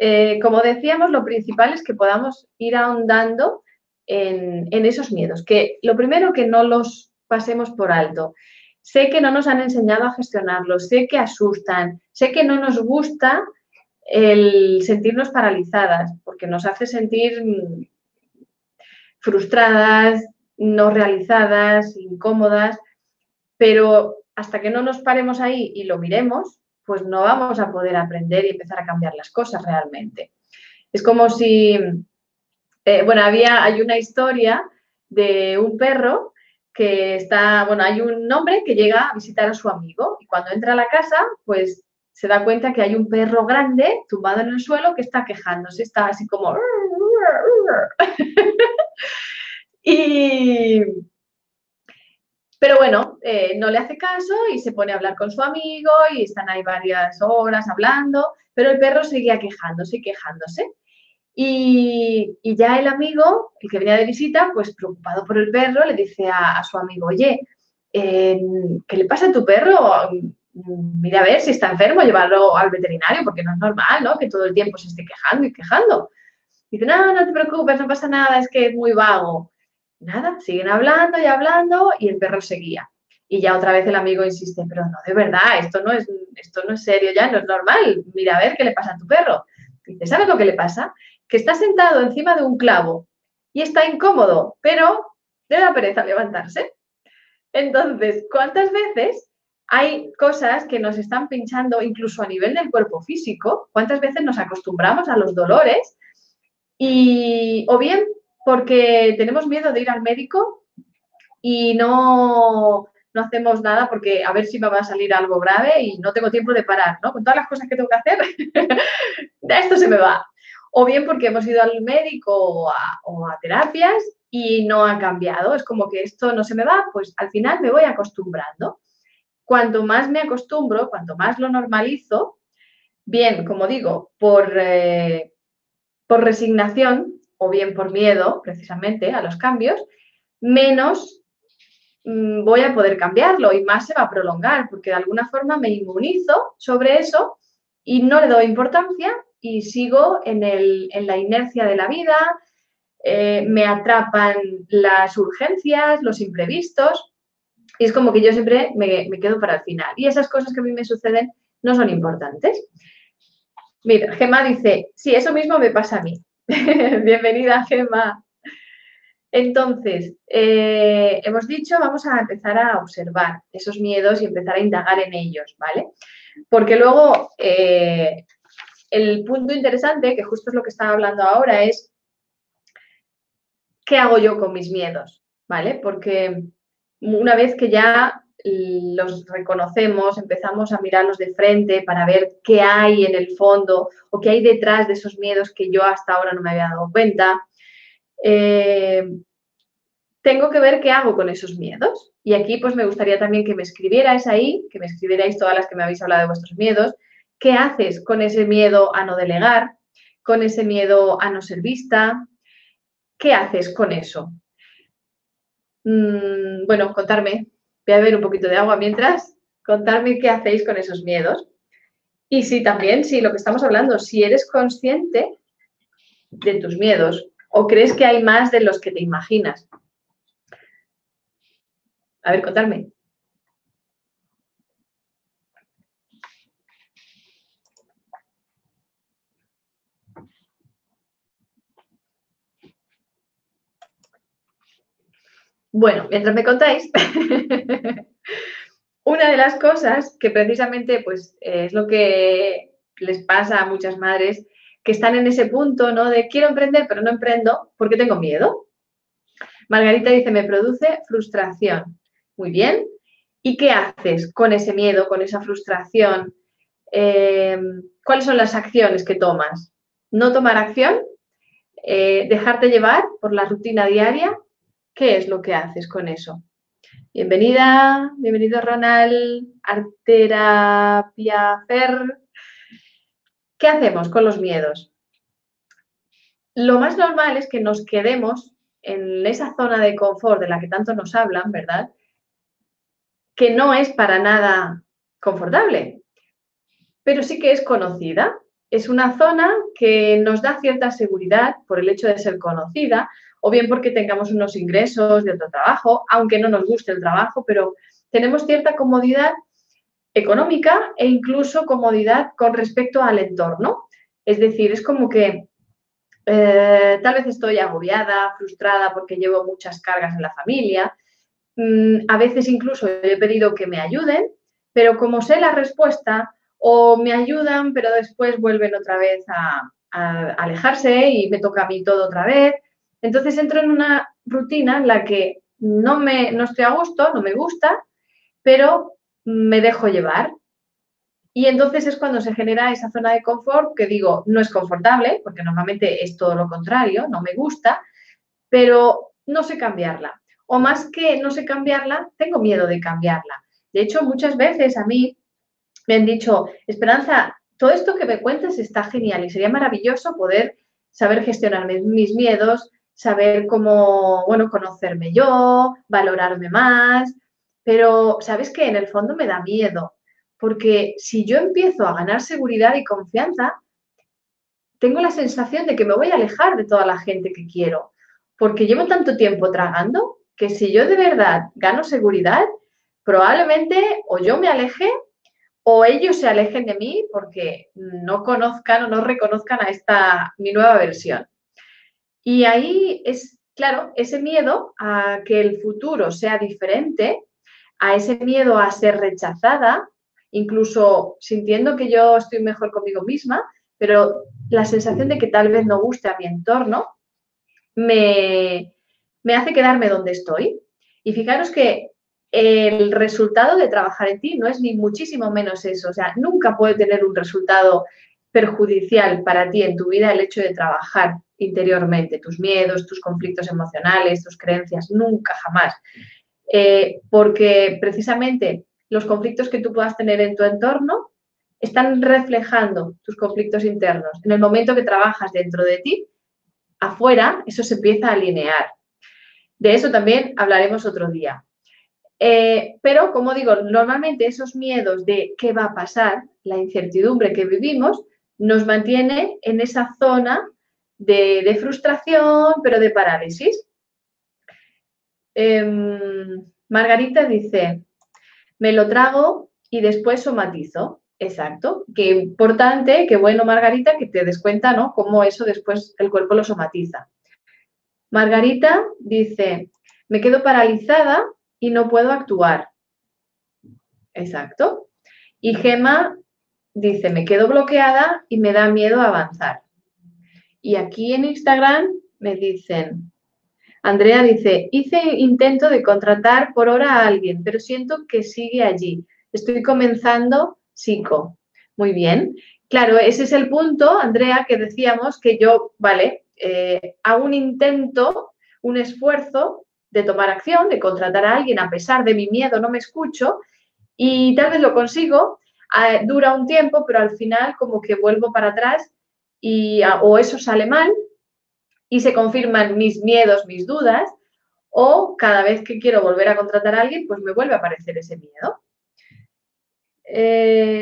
como decíamos, lo principal es que podamos ir ahondando en esos miedos. Que lo primero, que no los pasemos por alto. Sé que no nos han enseñado a gestionarlos, sé que asustan, sé que no nos gusta el sentirnos paralizadas, porque nos hace sentir frustradas, no realizadas, incómodas, pero hasta que no nos paremos ahí y lo miremos, pues no vamos a poder aprender y empezar a cambiar las cosas realmente. Es como si, bueno, hay una historia de un perro que está, bueno, hay un hombre que llega a visitar a su amigo y cuando entra a la casa, pues se da cuenta que hay un perro grande tumbado en el suelo que está quejándose, está así como... y, pero bueno, no le hace caso y se pone a hablar con su amigo y están ahí varias horas hablando, pero el perro seguía quejándose y quejándose. Y ya el amigo, el que venía de visita, pues preocupado por el perro, le dice a su amigo, oye, ¿qué le pasa a tu perro? Mira a ver si está enfermo, llevarlo al veterinario, porque no es normal, ¿no? Que todo el tiempo se esté quejando y quejando. Dice, no, no te preocupes, no pasa nada, es que es muy vago. Nada, siguen hablando y el perro seguía. Y ya otra vez el amigo insiste, pero no, de verdad, esto no es serio ya, no es normal. Mira a ver qué le pasa a tu perro. Dice, ¿sabes lo que le pasa? Que está sentado encima de un clavo y está incómodo, pero le da pereza levantarse. Entonces, ¿cuántas veces hay cosas que nos están pinchando incluso a nivel del cuerpo físico? ¿Cuántas veces nos acostumbramos a los dolores? Y, o bien porque tenemos miedo de ir al médico y no hacemos nada porque a ver si me va a salir algo grave y no tengo tiempo de parar, ¿no? Con todas las cosas que tengo que hacer, de esto se me va. O bien porque hemos ido al médico o a terapias y no ha cambiado. Es como que esto no se me va, pues al final me voy acostumbrando. Cuanto más me acostumbro, cuanto más lo normalizo, bien, como digo, por resignación o bien por miedo, precisamente, a los cambios, menos voy a poder cambiarlo y más se va a prolongar, porque de alguna forma me inmunizo sobre eso y no le doy importancia y sigo en la inercia de la vida, me atrapan las urgencias, los imprevistos, y es como que yo siempre me quedo para el final. Y esas cosas que a mí me suceden no son importantes. Mira, Gemma dice, sí, eso mismo me pasa a mí. Bienvenida, Gemma. Entonces, hemos dicho, vamos a empezar a observar esos miedos y empezar a indagar en ellos, ¿vale? Porque luego el punto interesante, que justo es lo que estaba hablando ahora, es ¿qué hago yo con mis miedos? ¿Vale? Porque una vez que ya los reconocemos, empezamos a mirarlos de frente para ver qué hay en el fondo o qué hay detrás de esos miedos que yo hasta ahora no me había dado cuenta. Tengo que ver qué hago con esos miedos. Y aquí pues me gustaría también que me escribierais ahí, que me escribierais todas las que me habéis hablado de vuestros miedos. ¿Qué haces con ese miedo a no delegar? ¿Con ese miedo a no ser vista? ¿Qué haces con eso? Bueno, contarme. Voy a beber un poquito de agua mientras. Contarme qué hacéis con esos miedos. Y si también, si lo que estamos hablando, si eres consciente de tus miedos o crees que hay más de los que te imaginas. A ver, contarme. Bueno, mientras me contáis, una de las cosas que precisamente pues, es lo que les pasa a muchas madres que están en ese punto, ¿no? De quiero emprender, pero no emprendo porque tengo miedo. Margarita dice, me produce frustración. Muy bien. ¿Y qué haces con ese miedo, con esa frustración? ¿Cuáles son las acciones que tomas? ¿No tomar acción? ¿Dejarte llevar por la rutina diaria? ¿Qué es lo que haces con eso? Bienvenida, bienvenido Ronald, Arterapia Fer. ¿Qué hacemos con los miedos? Lo más normal es que nos quedemos en esa zona de confort de la que tanto nos hablan, ¿verdad? Que no es para nada confortable, pero sí que es conocida. Es una zona que nos da cierta seguridad por el hecho de ser conocida, o bien porque tengamos unos ingresos de otro trabajo, aunque no nos guste el trabajo, pero tenemos cierta comodidad económica e incluso comodidad con respecto al entorno. Es decir, es como que tal vez estoy agobiada, frustrada porque llevo muchas cargas en la familia. A veces incluso he pedido que me ayuden, pero como sé la respuesta, o me ayudan, pero después vuelven otra vez a alejarse y me toca a mí todo otra vez. Entonces entro en una rutina en la que no estoy a gusto, no me gusta, pero me dejo llevar. Y entonces es cuando se genera esa zona de confort que digo, no es confortable, porque normalmente es todo lo contrario, no me gusta, pero no sé cambiarla. O más que no sé cambiarla, tengo miedo de cambiarla. De hecho, muchas veces a mí me han dicho, Esperanza, todo esto que me cuentas está genial y sería maravilloso poder saber gestionar mis miedos, saber cómo, bueno, conocerme yo, valorarme más, pero sabes que en el fondo me da miedo, porque si yo empiezo a ganar seguridad y confianza, tengo la sensación de que me voy a alejar de toda la gente que quiero, porque llevo tanto tiempo tragando que si yo de verdad gano seguridad, probablemente o yo me aleje o ellos se alejen de mí porque no conozcan o no reconozcan a esta mi nueva versión. Y ahí es, claro, ese miedo a que el futuro sea diferente, a ese miedo a ser rechazada, incluso sintiendo que yo estoy mejor conmigo misma, pero la sensación de que tal vez no guste a mi entorno me, me hace quedarme donde estoy. Y fijaros que el resultado de trabajar en ti no es ni muchísimo menos eso. O sea, nunca puede tener un resultado perjudicial para ti en tu vida el hecho de trabajar interiormente, tus miedos, tus conflictos emocionales, tus creencias, nunca, jamás. Porque precisamente los conflictos que tú puedas tener en tu entorno están reflejando tus conflictos internos. En el momento que trabajas dentro de ti, afuera, eso se empieza a alinear. De eso también hablaremos otro día. Pero, como digo, normalmente esos miedos de qué va a pasar, la incertidumbre que vivimos, nos mantiene en esa zona de frustración, pero de parálisis. Margarita dice, me lo trago y después somatizo. Exacto. Qué importante, qué bueno, Margarita, que te des cuenta, ¿no? Cómo eso después el cuerpo lo somatiza. Margarita dice, me quedo paralizada y no puedo actuar. Exacto. Y Gema dice, me quedo bloqueada y me da miedo avanzar. Y aquí en Instagram me dicen, Andrea dice, hice intento de contratar por hora a alguien, pero siento que sigue allí. Estoy comenzando psico. Muy bien. Claro, ese es el punto, Andrea, que decíamos que yo, vale, hago un intento, un esfuerzo de tomar acción, de contratar a alguien a pesar de mi miedo, no me escucho y tal vez lo consigo, dura un tiempo, pero al final como que vuelvo para atrás y o eso sale mal y se confirman mis miedos, mis dudas, o cada vez que quiero volver a contratar a alguien, pues me vuelve a aparecer ese miedo.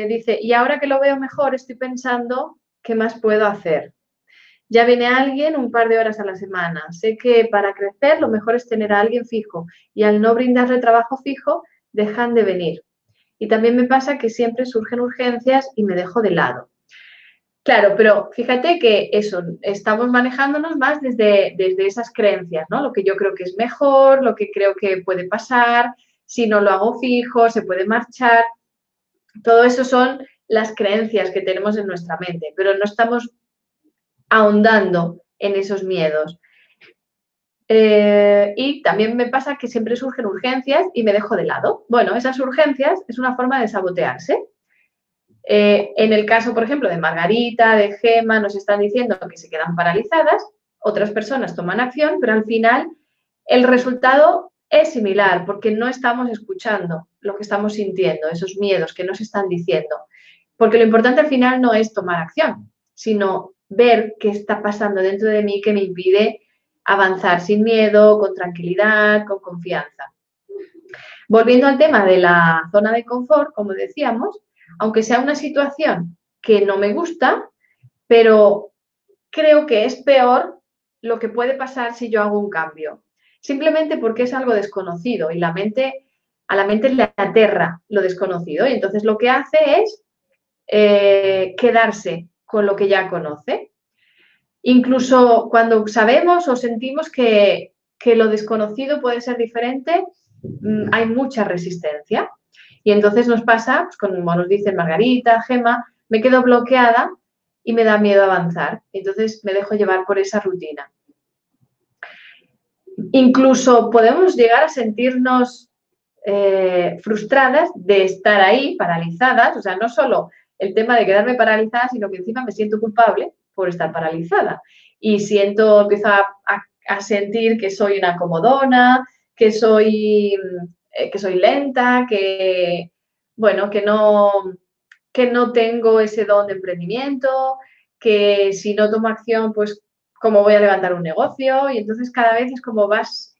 Dice, y ahora que lo veo mejor, estoy pensando qué más puedo hacer. Ya viene alguien un par de horas a la semana. Sé que para crecer lo mejor es tener a alguien fijo y al no brindarle trabajo fijo, dejan de venir. Y también me pasa que siempre surgen urgencias y me dejo de lado. Claro, pero fíjate que eso, estamos manejándonos más desde esas creencias, ¿no? Lo que yo creo que es mejor, lo que creo que puede pasar, si no lo hago fijo, se puede marchar. Todo eso son las creencias que tenemos en nuestra mente, pero no estamos ahondando en esos miedos. Y también me pasa que siempre surgen urgencias y me dejo de lado. Bueno, esas urgencias es una forma de sabotearse. En el caso, por ejemplo, de Margarita, de Gema, nos están diciendo que se quedan paralizadas, otras personas toman acción, pero al final el resultado es similar porque no estamos escuchando lo que estamos sintiendo, esos miedos que nos están diciendo. Porque lo importante al final no es tomar acción, sino ver qué está pasando dentro de mí que me impide avanzar sin miedo, con tranquilidad, con confianza. Volviendo al tema de la zona de confort, como decíamos, aunque sea una situación que no me gusta, pero creo que es peor lo que puede pasar si yo hago un cambio. Simplemente porque es algo desconocido y a la mente le aterra lo desconocido y entonces lo que hace es quedarse con lo que ya conoce. Incluso cuando sabemos o sentimos que lo desconocido puede ser diferente, hay mucha resistencia. Y entonces nos pasa, pues, como nos dicen Margarita, Gema, me quedo bloqueada y me da miedo avanzar. Entonces me dejo llevar por esa rutina. Incluso podemos llegar a sentirnos frustradas de estar ahí, paralizadas, o sea, no solo el tema de quedarme paralizada, sino que encima me siento culpable por estar paralizada. Y empiezo a sentir que soy una comodona, que soy lenta, bueno, que no tengo ese don de emprendimiento, que si no tomo acción, pues cómo voy a levantar un negocio. Y entonces cada vez es como vas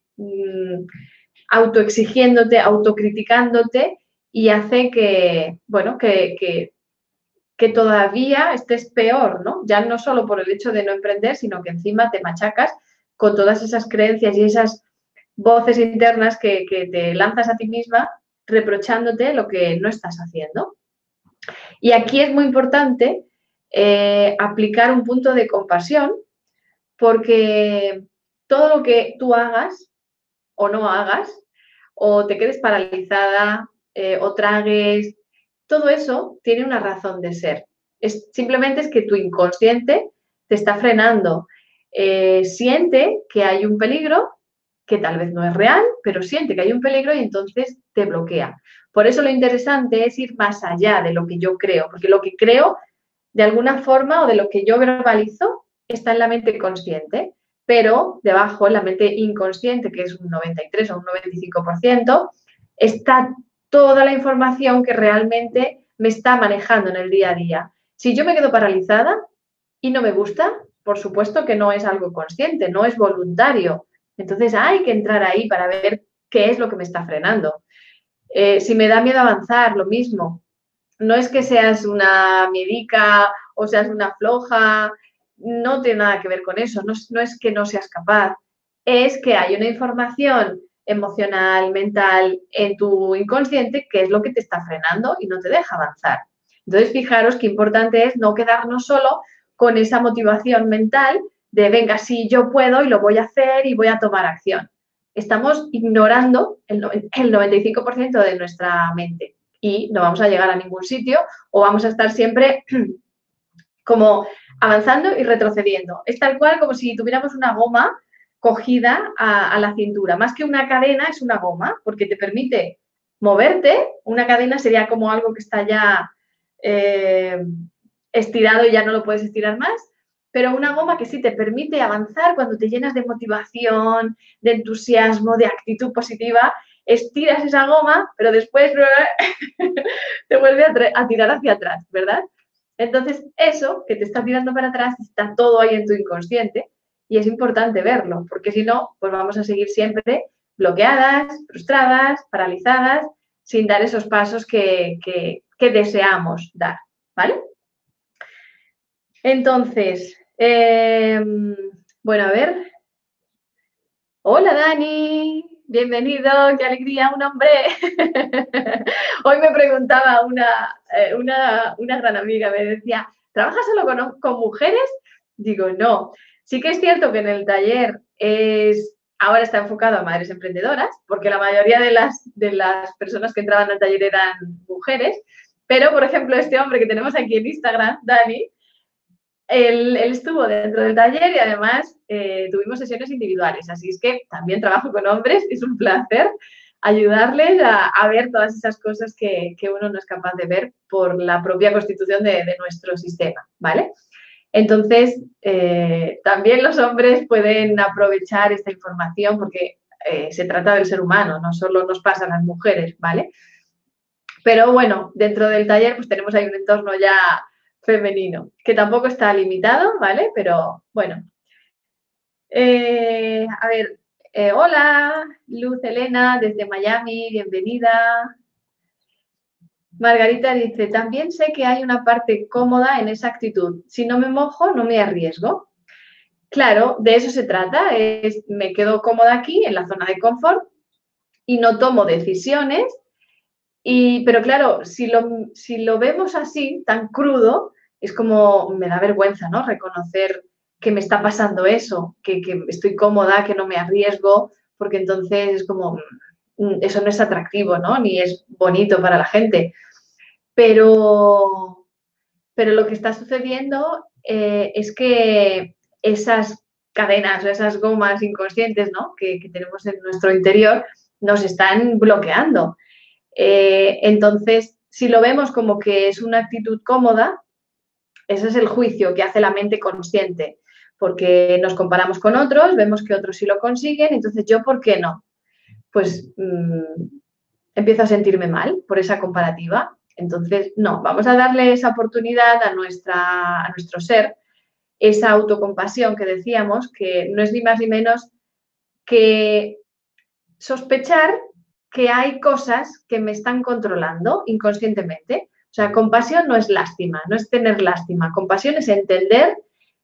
autoexigiéndote, autocriticándote y hace que, bueno, que todavía estés peor, ¿no? Ya no solo por el hecho de no emprender, sino que encima te machacas con todas esas creencias y esas voces internas que te lanzas a ti misma reprochándote lo que no estás haciendo. Y aquí es muy importante aplicar un punto de compasión porque todo lo que tú hagas o no hagas, o te quedes paralizada, o tragues, todo eso tiene una razón de ser. Simplemente es que tu inconsciente te está frenando. Siente que hay un peligro, que tal vez no es real, pero siente que hay un peligro y entonces te bloquea. Por eso lo interesante es ir más allá de lo que yo creo, porque lo que creo, de alguna forma, o de lo que yo verbalizo, está en la mente consciente, pero debajo, en la mente inconsciente, que es un 93 o un 95%, está toda la información que realmente me está manejando en el día a día. Si yo me quedo paralizada y no me gusta, por supuesto que no es algo consciente, no es voluntario. Entonces hay que entrar ahí para ver qué es lo que me está frenando. Si me da miedo avanzar, lo mismo. No es que seas una miedica o seas una floja, no tiene nada que ver con eso, no es que no seas capaz, es que hay una información emocional, mental en tu inconsciente que es lo que te está frenando y no te deja avanzar. Entonces, fijaros qué importante es no quedarnos solo con esa motivación mental de, venga, sí, yo puedo y lo voy a hacer y voy a tomar acción. Estamos ignorando el 95% de nuestra mente y no vamos a llegar a ningún sitio o vamos a estar siempre como avanzando y retrocediendo. Es tal cual como si tuviéramos una goma cogida a la cintura. Más que una cadena, es una goma, porque te permite moverte. Una cadena sería como algo que está ya estirado y ya no lo puedes estirar más, pero una goma que sí te permite avanzar cuando te llenas de motivación, de entusiasmo, de actitud positiva, estiras esa goma, pero después te vuelve a tirar hacia atrás, ¿verdad? Entonces, eso que te está tirando para atrás está todo ahí en tu inconsciente y es importante verlo, porque si no, pues vamos a seguir siempre bloqueadas, frustradas, paralizadas, sin dar esos pasos que deseamos dar, ¿vale? Entonces, bueno, a ver. Hola, Dani. Bienvenido, qué alegría, un hombre. Hoy me preguntaba una gran amiga, me decía, ¿trabajas solo con mujeres? Digo, no. Sí que es cierto que en el taller ahora está enfocado a madres emprendedoras, porque la mayoría de las personas que entraban al taller eran mujeres, pero, por ejemplo, este hombre que tenemos aquí en Instagram, Dani, él estuvo dentro del taller y además tuvimos sesiones individuales, así es que también trabajo con hombres, es un placer ayudarles a ver todas esas cosas que uno no es capaz de ver por la propia constitución de nuestro sistema, ¿vale? Entonces, también los hombres pueden aprovechar esta información porque se trata del ser humano, no solo nos pasa a las mujeres, ¿vale? Pero bueno, dentro del taller pues tenemos ahí un entorno ya femenino, que tampoco está limitado, ¿vale? Pero bueno. A ver, hola, Luz Elena desde Miami, bienvenida. Margarita dice, también sé que hay una parte cómoda en esa actitud. Si no me mojo, no me arriesgo. Claro, de eso se trata. Me quedo cómoda aquí, en la zona de confort, y no tomo decisiones. Pero claro, si lo vemos así, tan crudo, es como me da vergüenza, ¿no? Reconocer que me está pasando eso, que estoy cómoda, que no me arriesgo, porque entonces es como, eso no es atractivo, ¿no? Ni es bonito para la gente. Pero lo que está sucediendo es que esas cadenas o esas gomas inconscientes, ¿no? que tenemos en nuestro interior nos están bloqueando. Entonces, si lo vemos como que es una actitud cómoda, ese es el juicio que hace la mente consciente, porque nos comparamos con otros, vemos que otros sí lo consiguen, entonces yo, ¿por qué no? Pues empiezo a sentirme mal por esa comparativa. Entonces, no, vamos a darle esa oportunidad a nuestro ser, esa autocompasión que decíamos, que no es ni más ni menos que sospechar que hay cosas que me están controlando inconscientemente. O sea, compasión no es lástima, no es tener lástima. Compasión es entender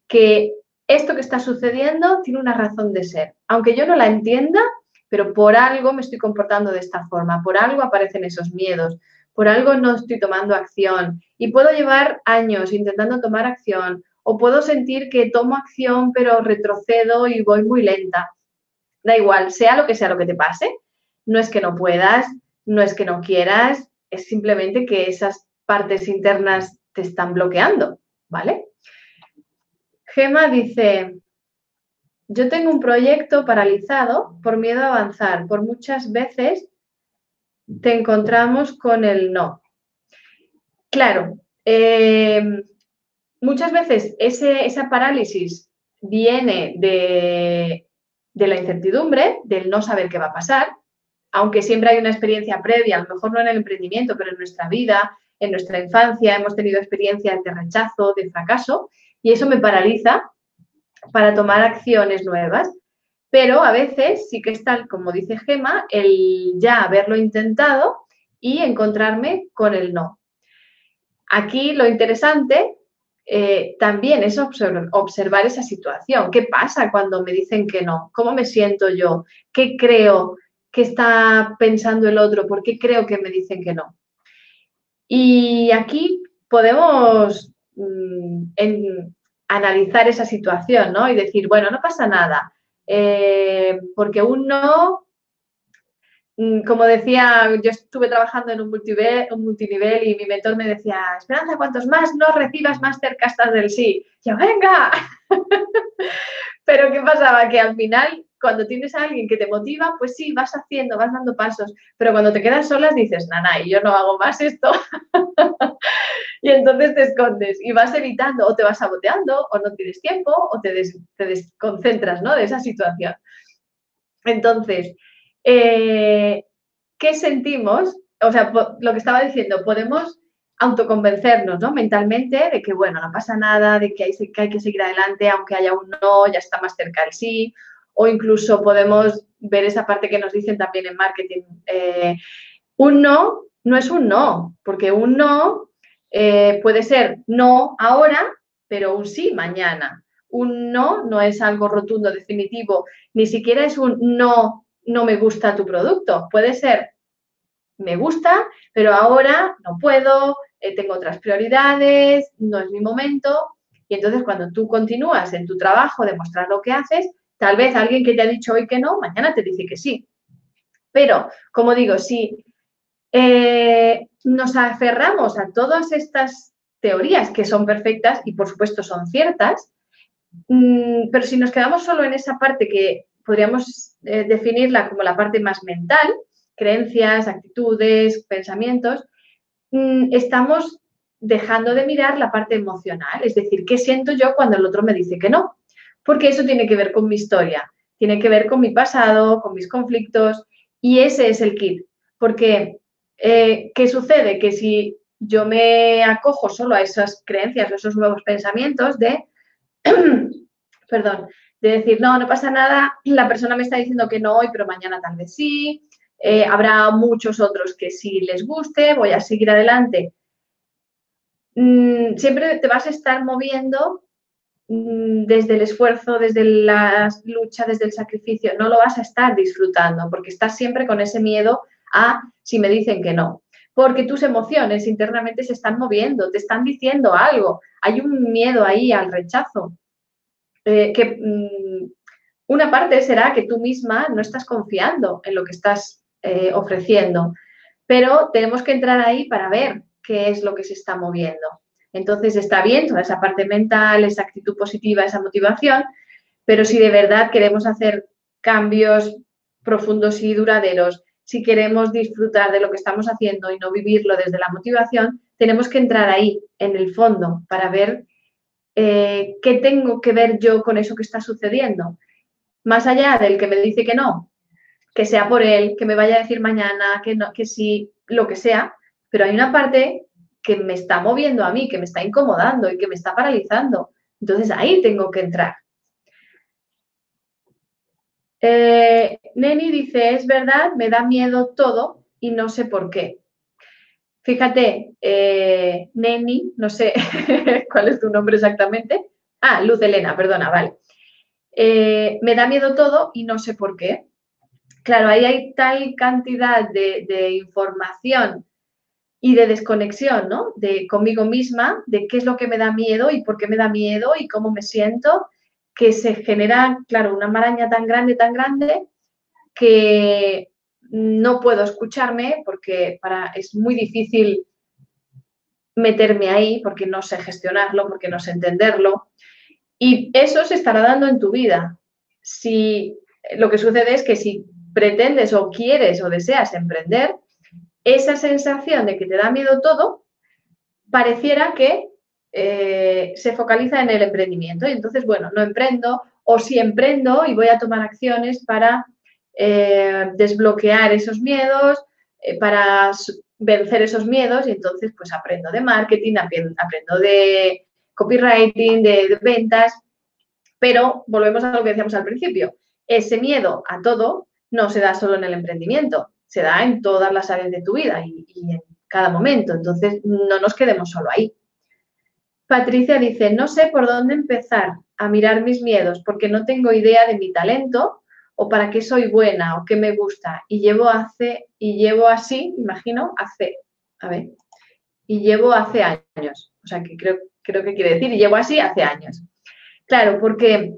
que esto que está sucediendo tiene una razón de ser. Aunque yo no la entienda, pero por algo me estoy comportando de esta forma, por algo aparecen esos miedos, por algo no estoy tomando acción. Y puedo llevar años intentando tomar acción o puedo sentir que tomo acción pero retrocedo y voy muy lenta. Da igual, sea lo que te pase, no es que no puedas, no es que no quieras, es simplemente que esas partes internas te están bloqueando, ¿vale? Gema dice, yo tengo un proyecto paralizado por miedo a avanzar, por muchas veces te encontramos con el no. Claro, muchas veces esa parálisis viene de la incertidumbre, del no saber qué va a pasar, aunque siempre hay una experiencia previa, a lo mejor no en el emprendimiento, pero en nuestra vida, en nuestra infancia, hemos tenido experiencias de rechazo, de fracaso, y eso me paraliza para tomar acciones nuevas. Pero a veces sí que está, como dice Gema, el ya haberlo intentado y encontrarme con el no. Aquí lo interesante también es observar esa situación. ¿Qué pasa cuando me dicen que no? ¿Cómo me siento yo? ¿Qué creo que está pensando el otro? ¿Por qué creo que me dicen que no? Y aquí podemos analizar esa situación, ¿no? Y decir, bueno, no pasa nada, porque un no, como decía, yo estuve trabajando en un multinivel y mi mentor me decía, Esperanza, cuantos más no recibas, más cerca estás del sí. Yo, venga. Pero ¿qué pasaba? Que al final cuando tienes a alguien que te motiva, pues sí, vas haciendo, vas dando pasos, pero cuando te quedas solas dices, nana, y yo no hago más esto. Y entonces te escondes y vas evitando o te vas saboteando o no tienes tiempo o te desconcentras, ¿no?, de esa situación. Entonces, ¿qué sentimos? O sea, lo que estaba diciendo, podemos autoconvencernos, ¿no?, mentalmente de que, bueno, no pasa nada, de que hay que seguir adelante, aunque haya un no, ya está más cerca el sí, o incluso podemos ver esa parte que nos dicen también en marketing. Un no no es un no, porque un no puede ser no ahora, pero un sí mañana. Un no no es algo rotundo, definitivo, ni siquiera es un no, no me gusta tu producto. Puede ser me gusta, pero ahora no puedo, tengo otras prioridades, no es mi momento. Y entonces cuando tú continúas en tu trabajo, demostrar lo que haces, tal vez alguien que te ha dicho hoy que no, mañana te dice que sí. Pero, como digo, si nos aferramos a todas estas teorías que son perfectas y por supuesto son ciertas, pero si nos quedamos solo en esa parte que podríamos definirla como la parte más mental, creencias, actitudes, pensamientos, estamos dejando de mirar la parte emocional, es decir, ¿qué siento yo cuando el otro me dice que no? Porque eso tiene que ver con mi historia, tiene que ver con mi pasado, con mis conflictos, y ese es el kit. Porque, ¿qué sucede? Que si yo me acojo solo a esas creencias, a esos nuevos pensamientos de, perdón, de decir, no, no pasa nada, la persona me está diciendo que no hoy, pero mañana tal vez sí, habrá muchos otros que sí les guste, voy a seguir adelante. Siempre te vas a estar moviendo desde el esfuerzo, desde la lucha, desde el sacrificio, no lo vas a estar disfrutando porque estás siempre con ese miedo a si me dicen que no. Porque tus emociones internamente se están moviendo, te están diciendo algo, hay un miedo ahí al rechazo. Una parte será que tú misma no estás confiando en lo que estás ofreciendo, pero tenemos que entrar ahí para ver qué es lo que se está moviendo. Entonces está bien toda esa parte mental, esa actitud positiva, esa motivación, pero si de verdad queremos hacer cambios profundos y duraderos, si queremos disfrutar de lo que estamos haciendo y no vivirlo desde la motivación, tenemos que entrar ahí, en el fondo, para ver qué tengo que ver yo con eso que está sucediendo. Más allá del que me dice que no, que sea por él, que me vaya a decir mañana, que no, que sí, lo que sea, pero hay una parte que me está moviendo a mí, que me está incomodando y que me está paralizando. Entonces ahí tengo que entrar. Neni dice, es verdad, me da miedo todo y no sé por qué. Fíjate, Neni, no sé cuál es tu nombre exactamente. Ah, Luz Elena, perdona, vale. Me da miedo todo y no sé por qué. Claro, ahí hay tal cantidad de información y de desconexión, ¿no? De conmigo misma, de qué es lo que me da miedo y por qué me da miedo y cómo me siento, que se genera, claro, una maraña tan grande, que no puedo escucharme porque es muy difícil meterme ahí porque no sé gestionarlo, porque no sé entenderlo. Y eso se estará dando en tu vida. Si lo que sucede es que si pretendes o quieres o deseas emprender, esa sensación de que te da miedo todo, pareciera que se focaliza en el emprendimiento. Y entonces, bueno, no emprendo, o si emprendo y voy a tomar acciones para desbloquear esos miedos, para vencer esos miedos, y entonces pues aprendo de marketing, aprendo de copywriting, de ventas, pero volvemos a lo que decíamos al principio, ese miedo a todo no se da solo en el emprendimiento, se da en todas las áreas de tu vida y en cada momento, entonces no nos quedemos solo ahí. Patricia dice, no sé por dónde empezar a mirar mis miedos porque no tengo idea de mi talento o para qué soy buena o qué me gusta y llevo así, imagino, y llevo hace años, o sea que creo que quiere decir y llevo así hace años. Claro, porque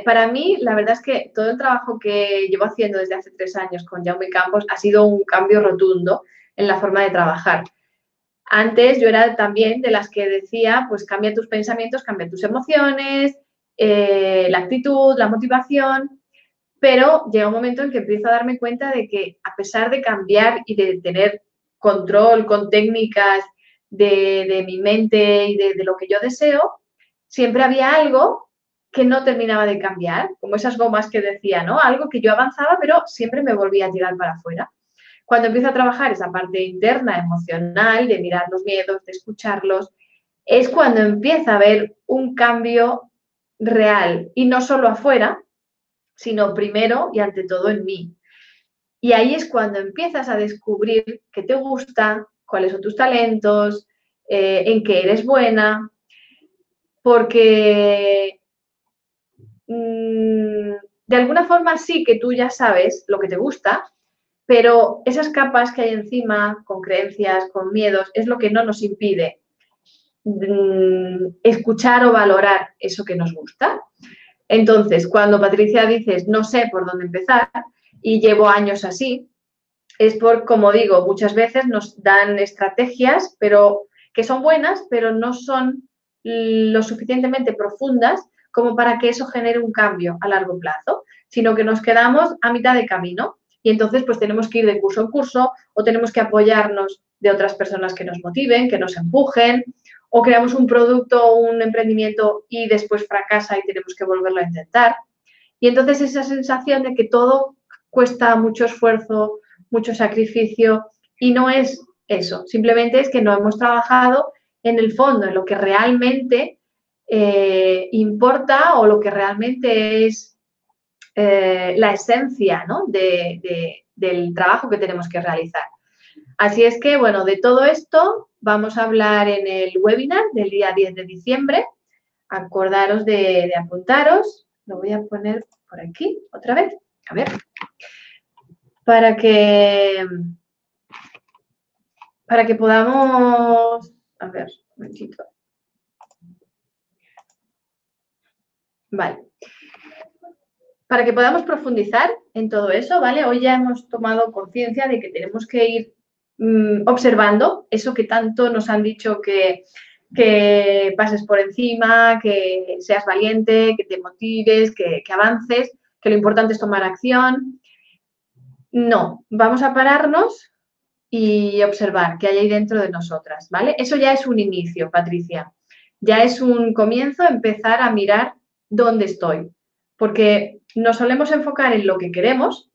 para mí la verdad es que todo el trabajo que llevo haciendo desde hace 3 años con Jaume Campos ha sido un cambio rotundo en la forma de trabajar. Antes yo era también de las que decía, pues cambia tus pensamientos, cambia tus emociones, la actitud, la motivación, pero llega un momento en que empiezo a darme cuenta de que a pesar de cambiar y de tener control con técnicas de mi mente y de lo que yo deseo, siempre había algo que no terminaba de cambiar, como esas gomas que decía, ¿no? Algo que yo avanzaba, pero siempre me volvía a tirar para afuera. Cuando empiezo a trabajar esa parte interna, emocional, de mirar los miedos, de escucharlos, es cuando empieza a haber un cambio real y no solo afuera, sino primero y ante todo en mí. Y ahí es cuando empiezas a descubrir qué te gusta, cuáles son tus talentos, en qué eres buena, porque de alguna forma sí que tú ya sabes lo que te gusta, pero esas capas que hay encima, con creencias, con miedos, es lo que no nos impide escuchar o valorar eso que nos gusta. Entonces, cuando Patricia dices, no sé por dónde empezar y llevo años así, es por, como digo, muchas veces nos dan estrategias, pero que son buenas, pero no son lo suficientemente profundas como para que eso genere un cambio a largo plazo, sino que nos quedamos a mitad de camino y entonces pues tenemos que ir de curso en curso o tenemos que apoyarnos de otras personas que nos motiven, que nos empujen, o creamos un producto o un emprendimiento y después fracasa y tenemos que volverlo a intentar. Y entonces esa sensación de que todo cuesta mucho esfuerzo, mucho sacrificio y no es eso, simplemente es que no hemos trabajado en el fondo, en lo que realmente importa o lo que realmente es la esencia, ¿no? del trabajo que tenemos que realizar. Así es que, bueno, de todo esto vamos a hablar en el webinar del día 10 de diciembre. Acordaros de apuntaros. Lo voy a poner por aquí otra vez. A ver. Para que podamos... A ver, un momentito. Vale. Para que podamos profundizar en todo eso, ¿vale? Hoy ya hemos tomado conciencia de que tenemos que ir observando eso que tanto nos han dicho que pases por encima, que seas valiente, que te motives, que avances, que lo importante es tomar acción. No, vamos a pararnos y observar qué hay ahí dentro de nosotras, ¿vale? Eso ya es un inicio, Patricia. Ya es un comienzo empezar a mirar dónde estoy, porque nos solemos enfocar en lo que queremos,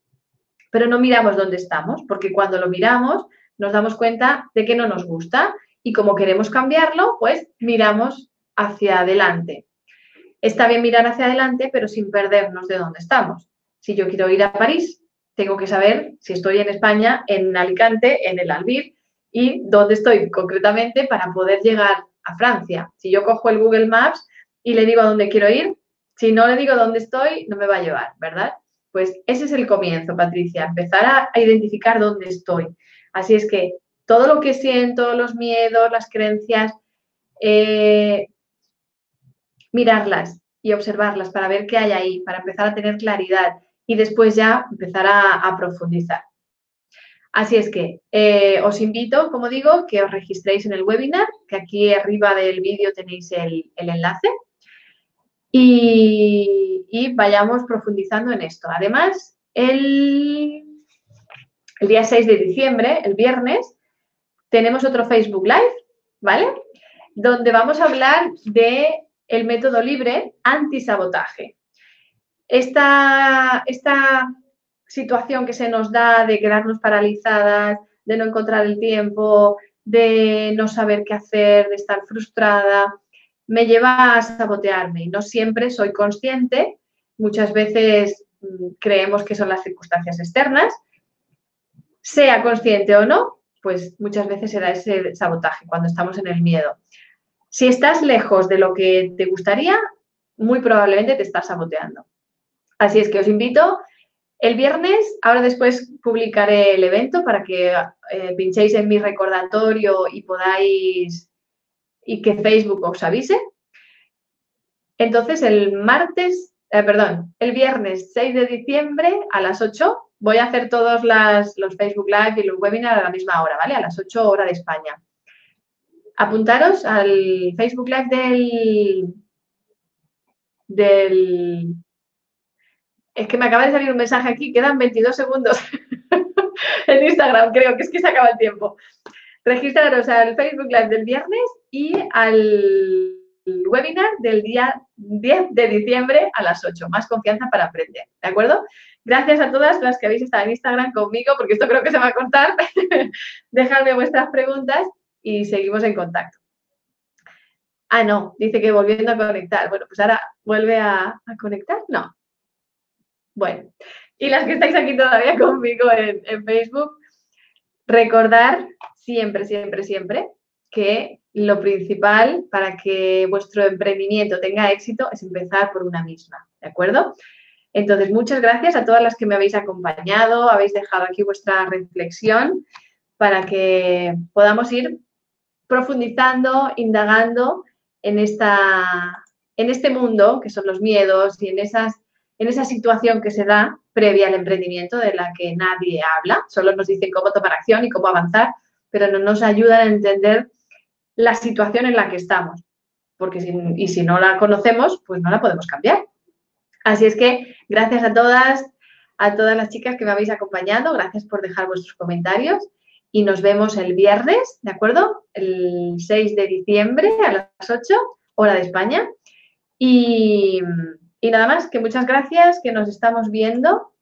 pero no miramos dónde estamos, porque cuando lo miramos nos damos cuenta de que no nos gusta y como queremos cambiarlo, pues miramos hacia adelante. Está bien mirar hacia adelante, pero sin perdernos de dónde estamos. Si yo quiero ir a París, tengo que saber si estoy en España, en Alicante, en el Albir y dónde estoy concretamente para poder llegar a Francia. Si yo cojo el Google Maps y le digo a dónde quiero ir, si no le digo dónde estoy, no me va a llevar, ¿verdad? Pues ese es el comienzo, Patricia, empezar a identificar dónde estoy. Así es que todo lo que siento, los miedos, las creencias, mirarlas y observarlas para ver qué hay ahí, para empezar a tener claridad y después ya empezar a profundizar. Así es que os invito, como digo, que os registréis en el webinar, que aquí arriba del vídeo tenéis el enlace y vayamos profundizando en esto. Además, el día 6 de diciembre, el viernes, tenemos otro Facebook Live, ¿vale? Donde vamos a hablar de el método libre antisabotaje. Esta situación que se nos da de quedarnos paralizadas, de no encontrar el tiempo, de no saber qué hacer, de estar frustrada, me lleva a sabotearme y no siempre soy consciente. Muchas veces creemos que son las circunstancias externas. Sea consciente o no, pues muchas veces se da ese sabotaje cuando estamos en el miedo. Si estás lejos de lo que te gustaría, muy probablemente te estás saboteando. Así es que os invito el viernes, ahora después publicaré el evento para que pinchéis en mi recordatorio y podáis, y que Facebook os avise. Entonces el viernes 6 de diciembre a las 8 voy a hacer todos los Facebook Live y los webinars a la misma hora, ¿vale? A las 8 horas de España. Apuntaros al Facebook Live del Es que me acaba de salir un mensaje aquí, quedan 22 segundos en Instagram, creo que es que se acaba el tiempo. Registraros al Facebook Live del viernes y al webinar del día 10 de diciembre a las 8. Más confianza para aprender, ¿de acuerdo? Gracias a todas las que habéis estado en Instagram conmigo, porque esto creo que se va a cortar. Dejadme vuestras preguntas y seguimos en contacto. Ah, no, dice que volviendo a conectar. Bueno, pues ahora vuelve a conectar. No. Bueno, y las que estáis aquí todavía conmigo en Facebook, recordar siempre, siempre, siempre que lo principal para que vuestro emprendimiento tenga éxito es empezar por una misma, ¿de acuerdo? Entonces, muchas gracias a todas las que me habéis acompañado, habéis dejado aquí vuestra reflexión para que podamos ir profundizando, indagando en este mundo que son los miedos y en esa situación que se da previa al emprendimiento de la que nadie habla, solo nos dicen cómo tomar acción y cómo avanzar, pero no nos ayudan a entender la situación en la que estamos, porque si no la conocemos, pues no la podemos cambiar. Así es que gracias a todas las chicas que me habéis acompañado, gracias por dejar vuestros comentarios y nos vemos el viernes, ¿de acuerdo? El 6 de diciembre a las 8, hora de España. Y nada más, que muchas gracias, que nos estamos viendo,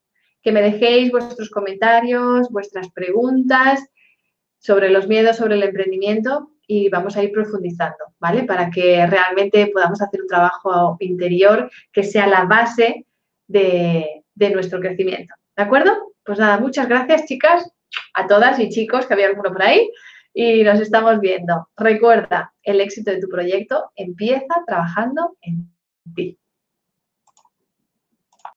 que me dejéis vuestros comentarios, vuestras preguntas sobre los miedos, sobre el emprendimiento y vamos a ir profundizando, ¿vale? Para que realmente podamos hacer un trabajo interior que sea la base de nuestro crecimiento, ¿de acuerdo? Pues nada, muchas gracias, chicas, a todas y chicos, que había alguno por ahí, y nos estamos viendo. Recuerda, el éxito de tu proyecto empieza trabajando en ti.